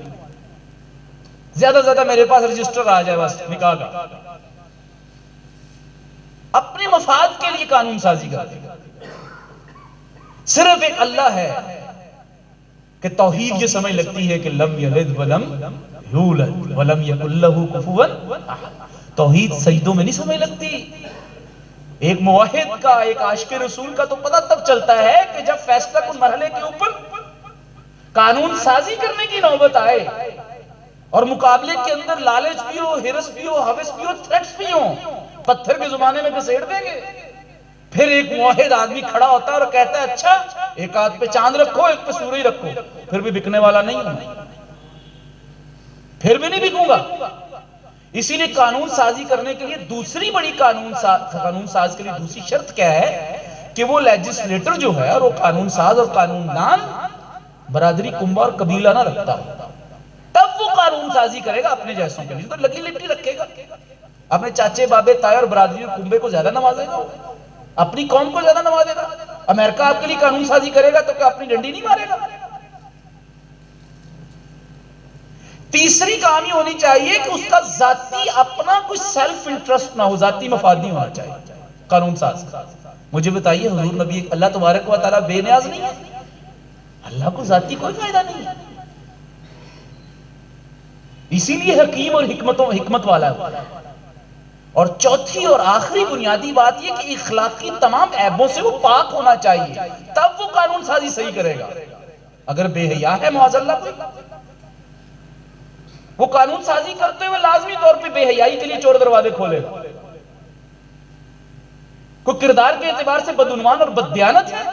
زیادہ زیادہ میرے پاس رجسٹر آ جائے بس نکاح کا. اپنے مفاد کے لیے قانون سازی کرتے ہیں. صرف ایک اللہ ہے کہ توحید یہ سمجھ لگتی ہے کہ لم یلد ولم یولد ولم یکن لہ کفوا احد. توحید سجدوں میں نہیں سمجھ لگتی. ایک موحد کا، ایک عاشق رسول کا تو پتہ تب چلتا ہے کہ جب فیصلہ کن مرحلے کے اوپر قانون سازی کرنے کی نوبت آئے اور مقابلے کے اندر لالچ بھی ہو، ہرس بھی ہو، حوث بھی ہو، تھریٹس بھی ہوں. پتھر کے زمانے میں گھسیڑ دیں گے. پھر ایک موحد آدمی کھڑا ہوتا ہے اور کہتا ہے اچھا ایک ہاتھ پہ چاند رکھو، ایک پہ سورج رکھو. پھر بھی بکنے والا نہیں ہوں، پھر بھی نہیں بکوں گا. اسی لیے قانون سازی کرنے کے لیے دوسری بڑی قانون ساز کے لیے دوسری شرط کیا ہے کہ وہ لیجسلیٹر جو ہے اور وہ قانون ساز اور قانون دان برادری کنبہ اور قبیلہ نہ رکھتا ہو، تب وہ قانون سازی کرے گا اپنے جیسوں کے لیے، تو لگی لپٹی رکھے گا، اپنے چاچے بابے تائے اور برادری اور کنبے کو زیادہ نوازے گا، اپنی قوم کو زیادہ نوازے گا۔ امریکہ آپ کے لیے قانون سازی کرے گا تو کیا اپنی ڈنڈی نہیں مارے گا؟ تیسری کام یہ ہونی چاہیے کہ اس کا ذاتی اپنا کوئی سیلف انٹرسٹ نہ ہو، ذاتی مفاد نہیں ہونا چاہیے قانون ساز کا۔ مجھے بتائیے حضور نبی اللہ تبارک و تعالیٰ بے نیاز نہیں ہے؟ اللہ کو ذاتی کوئی فائدہ نہیں ہے، اسی لیے حکیم اور حکمت والا ہے۔ اور چوتھی اور آخری بنیادی بات یہ کہ اخلاقی تمام عیبوں سے وہ پاک ہونا چاہیے، تب وہ قانون سازی صحیح کرے گا۔ اگر بے حیا ہے معاذ اللہ کوئی، وہ قانون سازی کرتے ہوئے لازمی طور پہ بے حیائی کے لیے چور دروازے کھولے گا۔ کوئی کردار کے اعتبار سے بدعنوان اور بددیانت ہے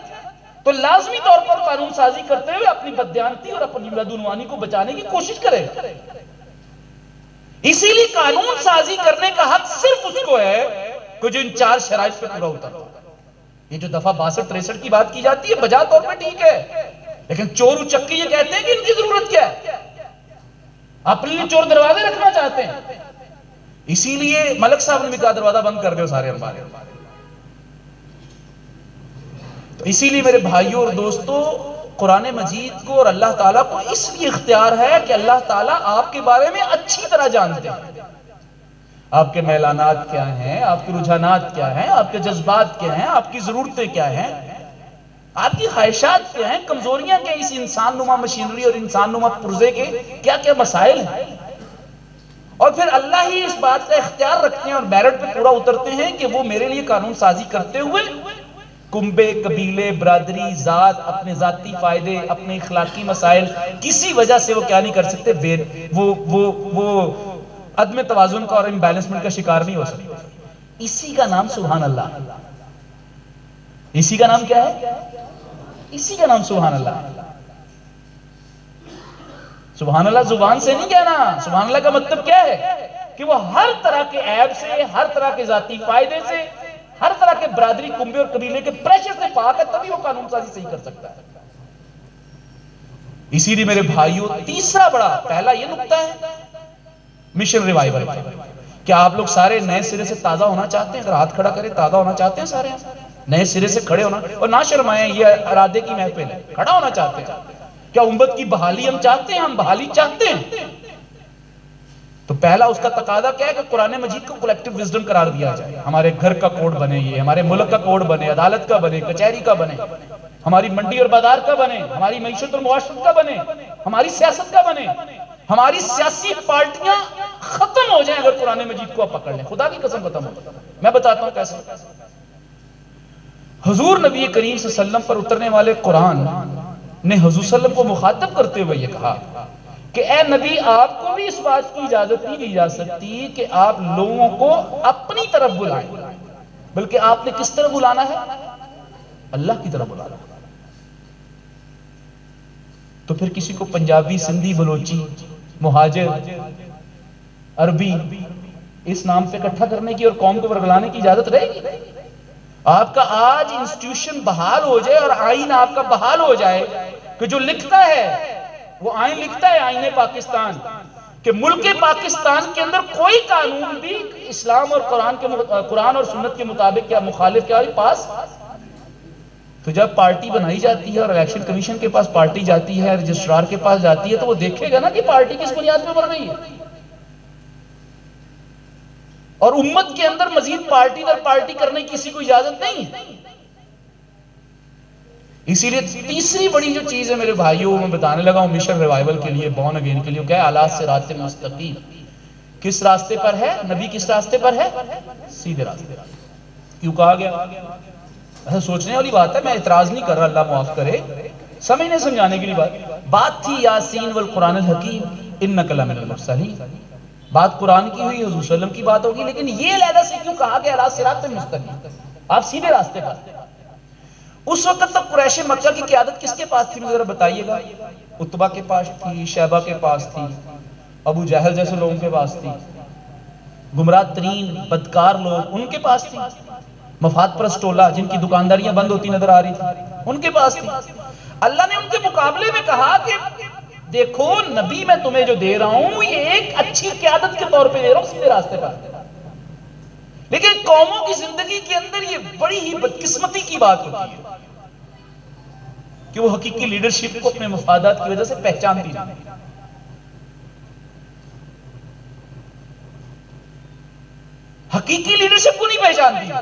تو لازمی طور پر قانون سازی کرتے ہوئے اپنی بددیانتی اور اپنی بدعنوانی کو بچانے کی کوشش کرے گا۔ اسی لیے قانون سازی کرنے کا حق صرف اس کو ہے کہ جو ان چار شرائط پہ پورا اترتا ہے۔ یہ جو دفعہ 62-63 کی بات کی جاتی ہے بجا طور پہ ٹھیک ہے، لیکن چور اچکی یہ کہتے ہیں کہ ان کی ضرورت کیا ہے، اپنے لیے چور دروازے رکھنا چاہتے ہیں، اسی لیے ملک صاحب نے بھی کہا دروازہ بند کر دو سارے ہمارے۔ تو اسی لیے میرے بھائیوں اور دوستوں، قرآن مجید کو اور اللہ تعالیٰ کو اس لیے اختیار ہے کہ اللہ تعالیٰ آپ کے بارے میں اچھی طرح جانتے ہیں، آپ کے میلانات کیا ہیں، آپ کے رجحانات کیا ہیں، آپ کے جذبات کیا ہیں، آپ کی ضرورتیں کیا ہیں، آپ کی خواہشات کیا ہیں، کمزوریاں کیا اس انسان نما مشینری اور انسان نما پرزے کے کیا کیا مسائل ہیں، اور پھر اللہ ہی اس بات کا اختیار رکھتے ہیں اور میرٹ پہ پورا اترتے ہیں کہ وہ میرے لیے قانون سازی کرتے ہوئے کنبے، قبیلے، برادری، ذات، اپنے ذاتی فائدے، اپنے اخلاقی مسائل کسی وجہ سے وہ کیا نہیں کر سکتے، وہ عدم توازن کا اور امبیلنسمنٹ کا شکار نہیں ہو سکتے۔ اسی کا نام سبحان اللہ، اسی کا نام کیا ہے؟ اسی کا نام سبحان اللہ۔ سبحان اللہ زبان سے نہیں کہنا، سبحان اللہ کا مطلب کیا ہے کہ وہ ہر طرح کے عیب سے، ہر طرح کے ذاتی فائدے سے، ہر طرح کے برادری، کنبے اور قبیلے کے پریشر سے پاک ہے، تبھی وہ قانون سازی صحیح کر سکتا ہے۔ اسی لیے میرے بھائیوں، تیسرا بڑا پہلا یہ نقطہ ہے مشن ریوائیول، کیا آپ لوگ سارے نئے سرے سے تازہ ہونا چاہتے ہیں؟ اگر ہاتھ کھڑا کرے، تازہ ہونا چاہتے ہیں سارے؟ نئے سرے سے کھڑے ہونا، اور نہ شرمائیں، یہ ارادے کی محفل ہے، کھڑا ہونا چاہتے ہیں؟ کیا امت کی بحالی ہم چاہتے ہیں؟ ہم بحالی چاہتے ہیں؟ تو پہلا اس کا تقاضا کیا ہے کہ قرآن مجید کو کلیکٹیو وزڈم قرار دیا جائے، ہمارے گھر کا کوڈ بنے، یہ ہمارے ملک کا کوڈ بنے، عدالت کا بنے، کچہری کا بنے، ہماری منڈی اور بازار کا بنے، ہماری معیشت اور معاشرت کا بنے، ہماری سیاست کا بنے، ہماری سیاسی پارٹیاں ختم ہو جائیں اگر قرآن مجید کو آپ پکڑ لیں، خدا کی قسم ختم ہو جائیں۔ میں بتاتا ہوں کیسے۔ حضور نبی کریم صلی اللہ علیہ وسلم پر اترنے والے قرآن نے حضور صلی اللہ علیہ وسلم کو مخاطب کرتے ہوئے یہ کہا کہ اے نبی، آپ کو بھی اس بات کی اجازت نہیں دی جا سکتی کہ آپ لوگوں کو اپنی طرف بلائیں، بلکہ آپ نے کس طرف بلانا ہے؟ اللہ کی طرف بلانا ہے۔ تو پھر کسی کو پنجابی، سندھی، بلوچی، مہاجر، عربی اس نام پہ اکٹھا کرنے کی اور قوم کو ورگلانے کی اجازت رہے گی؟ آپ کا آج انسٹیٹیوشن بحال ہو جائے اور آئین آپ کا بحال ہو جائے کہ جو لکھتا ہے وہ آئین لکھتا ہے، آئین پاکستان، کہ ملک پاکستان کے اندر کوئی قانون بھی اسلام اور قرآن اور سنت کے مطابق کیا مخالف کیا پاس، تو جب پارٹی بنائی جاتی ہے اور الیکشن کمیشن کے پاس پارٹی جاتی ہے، رجسٹرار کے پاس جاتی ہے، تو وہ دیکھے گا نا کہ پارٹی کس بنیاد پہ بن رہی ہے، اور امت کے اندر مزید پارٹی در پارٹی کرنے کی کسی کو اجازت نہیں ہے۔ اسی لیے تیسری بڑی جو چیز ہے میرے بھائیوں، میں بتانے لگا ہوں مشن ریوائیول کے لیے، بورن اگین کے لیے، کیا ہے؟ آلات صراط مستقیم۔ کس راستے پر ہے نبی؟ کس راستے پر ہے؟ سیدھے راستے۔ کیوں کہا گیا؟ ایسا سوچنے والی بات ہے، میں اعتراض نہیں کر رہا، اللہ معاف کرے، سمجھنے سمجھانے کے لیے بات تھی۔ یاسین والقرآن الحکیم انک لمن المرسلین، بات قرآن کی ہوئی، حضور صلی اللہ علیہ وسلم کی بات ہوگی، لیکن یہ علیحدہ سے کیوں کہا گیا آلات صراط مستقیم؟ آپ سیدھے راستے پر۔ اس وقت تک قریش مکہ کی قیادت کس کے پاس تھی؟ مجھے ذرا بتائیے گا۔ عتبہ کے پاس تھی، شیبہ کے پاس تھی، ابو جہل جیسے لوگوں کے پاس تھی، گمراہ ترین بدکار لوگ ان کے پاس تھی، مفاد پرست ٹولہ جن کی دکانداریاں بند ہوتی نظر آ رہی تھی ان کے پاس تھی۔ اللہ نے ان کے مقابلے میں کہا کہ دیکھو نبی میں تمہیں جو دے رہا ہوں یہ ایک اچھی قیادت کے طور پہ دے رہا ہوں سیدھے راستے پر، لیکن قوموں کی زندگی کے اندر یہ بڑی ہی بدقسمتی کی بات ہوتی ہے کہ وہ حقیقی لیڈرشپ کو اپنے مفادات کی وجہ سے پہچانتی نہیں۔ حقیقی لیڈرشپ کو نہیں پہچانتی،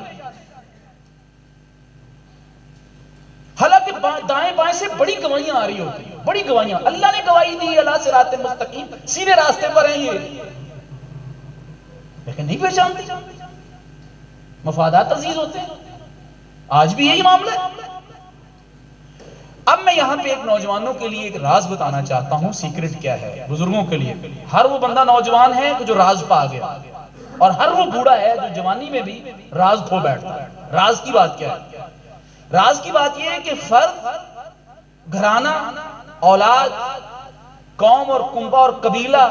حالانکہ دائیں بائیں سے بڑی گواہیاں آ رہی ہوتی ہیں، بڑی گواہیاں، اللہ نے گواہی دی اللہ صراط مستقیم، سیدھے راستے پر ہیں یہ، لیکن نہیں پہچانتی، مفادات عزیز ہوتے ہیں۔ آج بھی یہی معاملہ ہے۔ اب میں یہاں پہ ایک نوجوانوں کے لیے ایک راز بتانا چاہتا ہوں، سیکرٹ کیا ہے بزرگوں کے لیے۔ ہر وہ بندہ نوجوان ہے جو راز پا گیا، اور ہر وہ بوڑھا ہے جو جوانی میں بھی راز کھو بیٹھتا ہے۔ راز کی بات کیا ہے؟ راز کی بات یہ ہے کہ فرد، گھرانہ، اولاد، قوم اور کنبہ اور قبیلہ،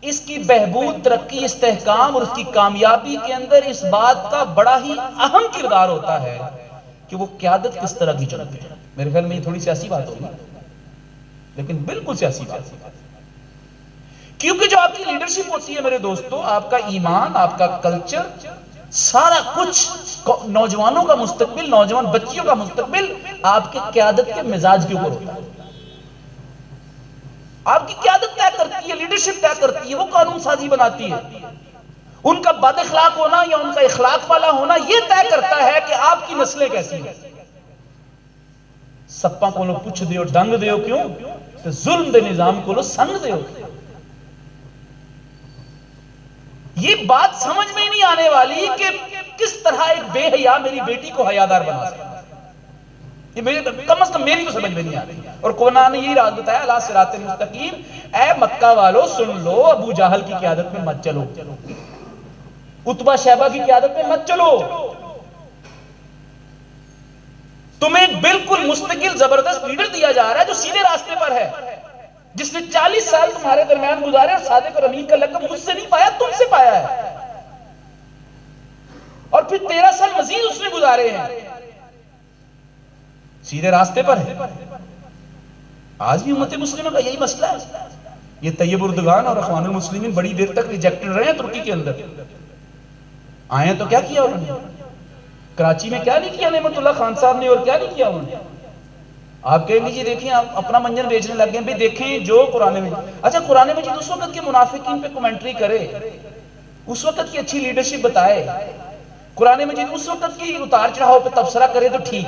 اس کی بہبود، ترقی، استحکام اور اس کی کامیابی کے اندر اس بات کا بڑا ہی اہم کردار ہوتا ہے کہ وہ قیادت کس طرح کی چنتے ہیں۔ میرے خیال میں یہ تھوڑی سیاسی بات ہوگی، لیکن بالکل سیاسی بات، کیونکہ جو آپ کی لیڈرشپ ہوتی ہے میرے دوستو، آپ کا ایمان، آپ کا کلچر، سارا کچھ نوجوانوں کا مستقبل، نوجوان بچیوں کا مستقبل آپ کی قیادت کے مزاج کے اوپر ہوتا ہے۔ آپ کی قیادت طے کرتی ہے، لیڈرشپ طے کرتی ہے، وہ قانون سازی بناتی ہے۔ ان کا بد اخلاق ہونا یا ان کا اخلاق والا ہونا یہ طے کرتا ہے کہ آپ کی نسلیں کیسی ہیں۔ سپاں کو لو پوچھ دیو ڈنگ دیو کیوں کہ ظلم دے نظام کو لو سنگ دیو۔ یہ بات سمجھ میں نہیں آنے والی کہ کس طرح ایک بے حیا میری بیٹی کو حیادار بنا سکتا ہے۔ یہ کم از کم میری تو سمجھ میں نہیں آتی۔ اور قرآن نے یہی راز بتایا، اللہ صراط مستقیم، اے مکہ والو سن لو، ابو جہل کی قیادت میں مت چلو، عتبہ شیبہ کی قیادت میں مت چلو، تمہیں بالکل مستقل زبردست لیڈر دیا جا رہا ہے جو سیدھے راستے پر ہے، جس نے 40 سال تمہارے درمیان گزارے اور صادق اور امین کا لقب مجھ سے نہیں پایا، تم سے پایا ہے، اور پھر 13 سال مزید اس نے گزارے ہیں، سیدھے راستے پر ہے۔ آج بھی امت مسلمہ کا یہی مسئلہ ہے۔ یہ طیب اردگان اور اخوان المسلمین بڑی دیر تک ریجیکٹڈ رہے ہیں ترکی کے اندر، آئے تو کیا کیا انہوں نے؟ کراچی میں کیا نہیں کیا نعمت اللہ خان صاحب نے، اور کیا نہیں کیا انہوں نے؟ آپ کہیں گے جی دیکھیں آپ اپنا منجن بیچنے لگ گئے، بھی دیکھیں جو قرآن میں، اچھا قرآن مجید اس وقت کے منافقین پہ کومنٹری کرے، اس وقت کی اچھی لیڈرشپ بتائے، قرآن مجید اس وقت کی اتار چڑھاؤ پہ تبصرہ کرے تو ٹھیک،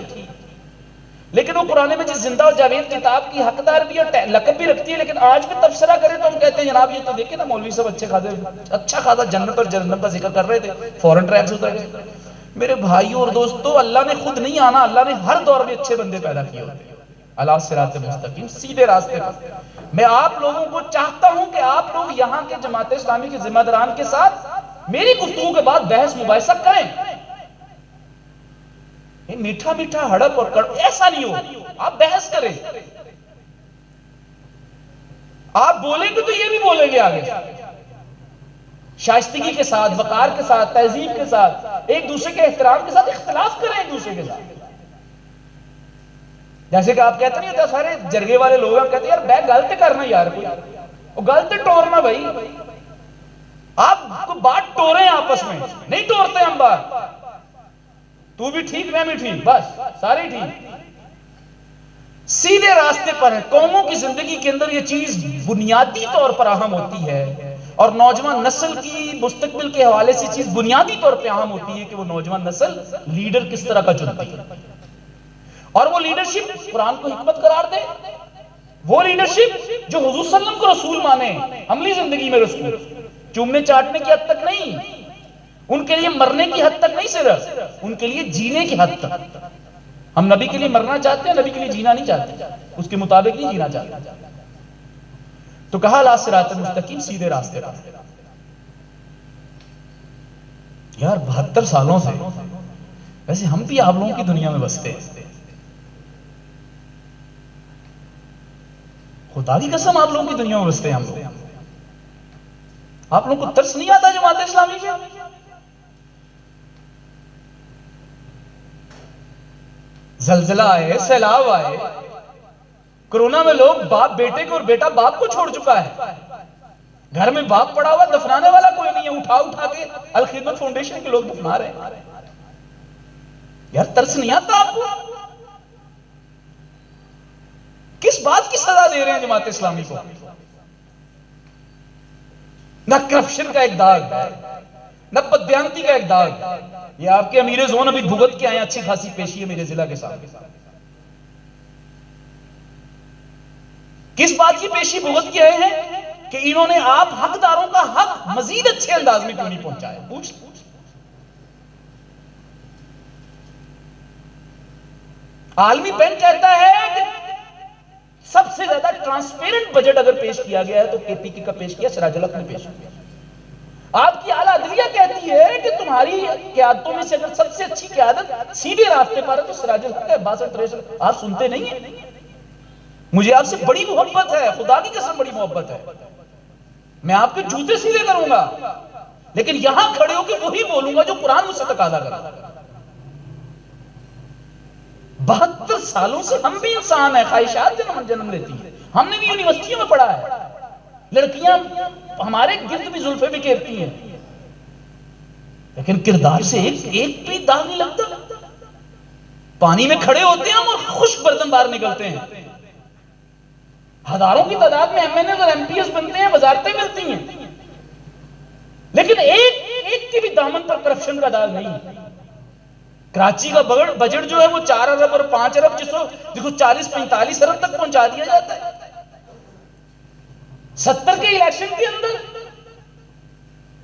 لیکن وہ قرآن مجید زندہ و جاوید کتاب کی حقدار بھی اور لقب بھی رکھتی ہے، لیکن آج بھی تبصرہ کرے تو ہم کہتے ہیں جناب یہ تو دیکھیں نا مولوی صاحب اچھا خاصا جنت اور جہنم کا ذکر کر رہے تھے، فورن ٹریک سے اتر گئے۔ میرے بھائیوں اور دوستو، اللہ نے خود نہیں آنا، اللہ نے ہر دور میں اچھے بندے پیدا کیے ہوتے ہیں، اللہ صراط مستقیم، سیدھے راستے پر۔ میں آپ لوگوں کو چاہتا ہوں کہ آپ لوگ یہاں کے جماعت اسلامی کے ذمہ داران کے ساتھ میری گفتگو کے بعد بحث مباحثہ کریں، میٹھا میٹھا ہڑپ اور کڑپ ایسا نہیں ہو، آپ بحث کریں، آپ بولیں گے تو یہ بھی بولیں گے آگے، شائستگی کے ساتھ، وقار کے ساتھ، تہذیب کے ساتھ، ایک دوسرے کے احترام کے ساتھ، اختلاف کریں ایک دوسرے کے ساتھ۔ جیسے کہ آپ کہتے نہیں ہوتا سارے جرگے والے لوگ ہیں کہتے ہیں یار بے غلط کرنا یار، کوئی وہ غلط ٹورنا بھائی، آپ کو بات ٹوریں آپس میں، نہیں ٹورتے ہم بات، تو بھی ٹھیک میں بھی ٹھیک، بس سارے ٹھیک، سیدھے راستے پر ہیں۔ قوموں کی زندگی کے اندر یہ چیز بنیادی طور پر اہم ہوتی ہے، اور نوجوان نسل کی مستقبل کے حوالے سے چیز بنیادی طور پر اہم ہوتی ہے کہ وہ نوجوان نسل لیڈر کس طرح کا چنتی ہے، اور وہ لیڈرشپ قرآن کو حکمت قرار دے، وہ لیڈرشپ جو حضور صلی اللہ علیہ وسلم کو رسول مانے، عملی زندگی میں رسول، چومنے چاٹنے کی حد تک نہیں، ان کے لیے مرنے کی حد تک نہیں، صرف ان کے لیے جینے کی حد تک۔ ہم نبی کے لیے مرنا چاہتے ہیں، نبی کے لیے جینا نہیں چاہتے، اس کے مطابق نہیں جینا چاہتے۔ تو کہا لا صراط مستقیم، سیدھے راستے پر۔ یار 72 سالوں سے، ویسے ہم بھی آپ لوگوں کی دنیا میں بستے ہیں، خدا کی قسم آپ لوگوں کی دنیا میں بستے ہیں ہم لوگ، آپ لوگوں کو ترس نہیں آتا جماعت اسلامی پہ؟ زلزلہ آئے، سیلاب آئے، کرونا میں لوگ باپ بیٹے کو اور بیٹا باپ کو چھوڑ چکا ہے، گھر میں باپ پڑا ہوا، دفنانے والا کوئی نہیں ہے، اٹھا کے الخدمت فاؤنڈیشن کے لوگ دفنا رہے ہیں۔ یار ترس نہیں آتا آپ کو؟ کس بات کی سزا دے رہے ہیں جماعت اسلامی کو؟ نہ کرپشن کا ایک داغ ہے، نہ بددیانتی کا ایک داغ ہے۔ یہ آپ کے امیر زون ابھی بھگت کے آئے ہیں، اچھی خاصی پیشی ہے میرے ضلع کے سامنے۔ کس بات کی پیشی بھگت کے آئے ہیں کہ انہوں نے آپ حقداروں کا حق مزید اچھے انداز میں کیوں نہیں پہنچایا؟ پوچھ۔ عالمی بینک کہتا ہے کہ سب سے زیادہ ٹرانسپیرنٹ بجٹ اگر پیش کیا گیا ہے تو کے پی کے کا پیش کیا، سراج الحق نے پیش کیا۔ آپ کی اعلیٰ عدلیہ کہتی ہے کہ تمہاری قیادتوں میں سے اگر سب سے اچھی قیادت سیدھے راستے پر ہے تو سراج الحق ہے، 62-63۔ آپ سنتے نہیں ہیں؟ مجھے آپ سے بڑی محبت ہے، خدا کی قسم بڑی محبت ہے، میں آپ کے جوتے سیدھے کروں گا، لیکن یہاں کھڑے ہو کے وہی بولوں گا جو قرآن مجھ سے تقاضا کرتا ہے۔ 72 سالوں سے ہم بھی انسان ہیں، خواہشات جنم لیتی ہیں، ہم نے بھی یونیورسٹیوں میں پڑھا ہے، لڑکیاں ہمارے گرد بھی زلفیں بھی گھیرتی ہیں، لیکن کردار سے ایک بھی داغ نہیں لگتا۔ پانی میں کھڑے ہوتے ہیں اور خشک برتن باہر نکلتے ہیں، ہزاروں کی تعداد میں ایم این ایز اور ایم پی ایس بنتے ہیں، وزارتیں ملتی ہیں، لیکن ایک کی بھی دامن پر کرپشن کا داغ نہیں۔ کراچی کا بجٹ جو ہے وہ 4 ارب اور 5 ارب جس کو 40-45 ارب تک پہنچا دیا جاتا ہے۔ 70 کے الیکشن کے اندر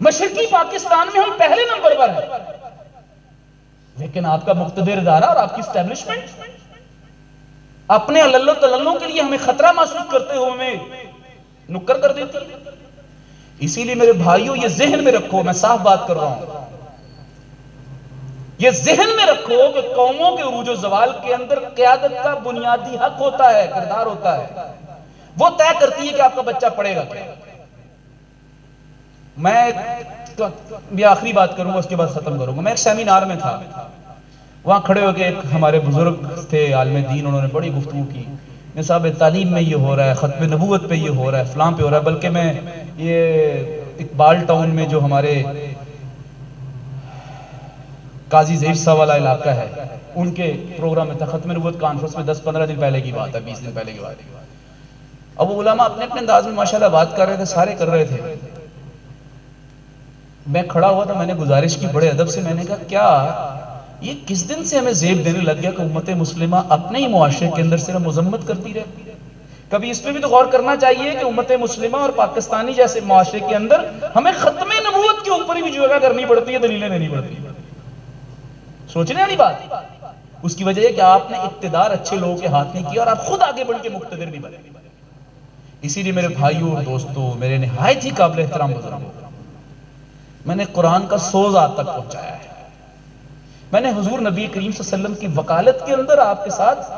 مشرقی پاکستان میں ہم پہلے نمبر پر ہیں، لیکن آپ کا مقتدر ادارہ اور آپ کی اسٹیبلشمنٹ اپنے علل و تللوں کے لیے ہمیں خطرہ محسوس کرتے ہوئے ہمیں نکر کر دیتی ہے۔ اسی لیے میرے بھائیوں یہ ذہن میں رکھو، میں صاف بات کر رہا ہوں، یہ ذہن میں رکھو کہ قوموں کے عروج و زوال کے اندر قیادت کا بنیادی حق ہوتا ہے، کردار ہوتا ہے، وہ طے کرتی ہے کہ آپ کا بچہ پڑھے گا کیا۔ میں آخری بات کروں گا، اس کے بعد ختم کروں گا۔ میں ایک سیمینار میں تھا، وہاں کھڑے ہو کے ایک ہمارے بزرگ تھے عالم دین، انہوں نے بڑی گفتگو کی، نصاب تعلیم میں یہ ہو رہا ہے، ختم نبوت پہ یہ ہو رہا ہے، فلاں پہ ہو رہا ہے، بلکہ میں یہ اقبال ٹاؤن میں جو ہمارے قاضی زہیر صاحب والا علاقہ ہے ان کے پروگرام میں تھا، ختم نبوت کانفرنس میں 10-15 دن پہلے کی بات ہے، 20 دن پہلے کی بات ہے۔ اب وہ علماء اپنے اپنے انداز میں ماشاءاللہ بات کر رہے تھے، سارے کر رہے تھے، میں کھڑا ہوا تھا، میں نے گزارش کی بڑے ادب سے، میں نے کہا کیا یہ کس دن سے ہمیں زیب دینے لگ گیا کہ امت مسلمہ اپنے ہی معاشرے کے اندر صرف مذمت کرتی رہتی ہے؟ کبھی اس پہ بھی تو غور کرنا چاہیے کہ امت مسلمہ اور پاکستانی جیسے معاشرے کے اندر ہمیں ختم نبوت کے اوپر بھی جگہ کرنی پڑتی ہے، دلیلیں دینی پڑتی ہے۔ سوچنے والی بات، اس کی وجہ ہے کہ آپ نے اقتدار اچھے لوگوں کے ہاتھ نہیں کیا اور آپ خود آگے بڑھ کے مقتدر نہیں بنے۔ اسی لیے میرے بھائیوں اور دوستوں، میرے نہایت ہی قابل احترام بزرگوں، میں نے قرآن کا سوز آپ تک پہنچایا ہے، میں نے حضور نبی کریم صلی اللہ علیہ وسلم کی وکالت کے اندر آپ کے ساتھ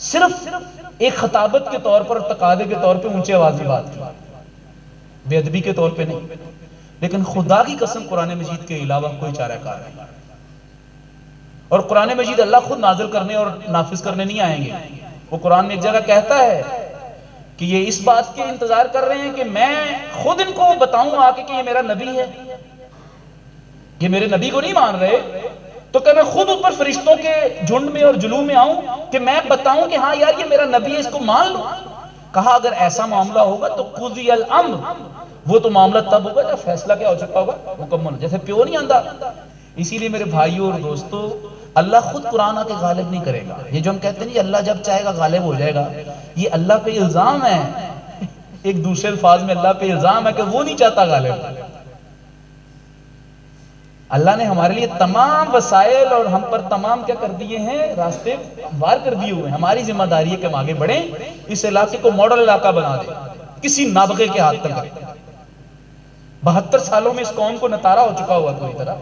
صرف ایک خطابت کے طور پر، تقاضے کے طور پہ اونچی آواز میں بات کی، بے ادبی کے طور پہ نہیں، لیکن خدا کی قسم قرآن مجید کے علاوہ کوئی چارہ کار نہیں، اور قرآن مجید اللہ خود نازل کرنے اور نافذ کرنے نہیں آئیں گے۔ وہ قرآن میں ایک جگہ کہتا ہے کہ یہ اس بات کے انتظار کر رہے ہیں کہ میں خود ان کو بتاؤں آ کے کہ یہ میرا نبی ہے، یہ میرے نبی کو نہیں مان رہے تو کہ میں خود اوپر فرشتوں کے جھنڈ میں اور جلوہ میں آؤں کہ میں بتاؤں کہ ہاں یار یہ میرا نبی ہے، اس کو مان لو۔ کہا اگر ایسا معاملہ ہوگا تو قضی الامر، وہ تو معاملہ تب ہوگا جب فیصلہ کیا ہو چکا ہوگا، مکمل، جیسے پیو نہیں آندہ۔ اسی لیے میرے بھائیوں اور دوستوں، اللہ خود قرآن کے غالب نہیں کرے گا۔ یہ جو ہم کہتے ہیں نہیں اللہ جب چاہے گا غالب ہو جائے گا، یہ اللہ پہ الزام ہے، ایک دوسرے الفاظ میں اللہ پہ الزام ہے کہ وہ نہیں چاہتا غالب۔ اللہ نے ہمارے لیے تمام وسائل اور ہم پر تمام کیا کر دیے ہیں، راستے بار کر دیے ہوئے ہیں۔ ہماری ذمہ داری ہے کہ ہم آگے بڑھیں، اس علاقے کو ماڈل علاقہ بنا دیں، کسی نابغے کے ہاتھ تک۔ 72 سالوں میں اس قوم کو نتارا ہو چکا ہوا پوری طرح،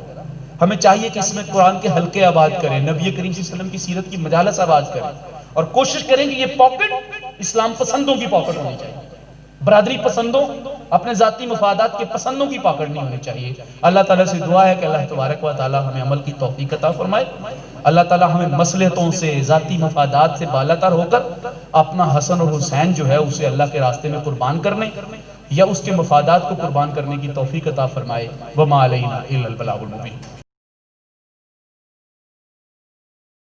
ہمیں چاہیے کہ اس میں قرآن کے حلقے آباد کریں، نبی کریم صلی اللہ علیہ وسلم کی سیرت کی مجالس آباد کریں، اور کوشش کریں کہ یہ پاکٹ اسلام پسندوں کی پاکٹ ہونی چاہیے، برادری پسندوں اپنے ذاتی مفادات کے پسندوں کی پاکڑ نہیں ہونی چاہیے۔ اللہ تعالیٰ سے دعا ہے کہ اللہ تبارک و تعالیٰ ہمیں عمل کی توفیق عطا فرمائے، اللہ تعالیٰ ہمیں مصلحتوں سے، ذاتی مفادات سے بالاتر ہو کر اپنا حسن اور حسین جو ہے اسے اللہ کے راستے میں قربان کرنے یا اس کے مفادات کو قربان کرنے کی توفیق عطا فرمائے۔ وما علینا الا البلاغ المبین۔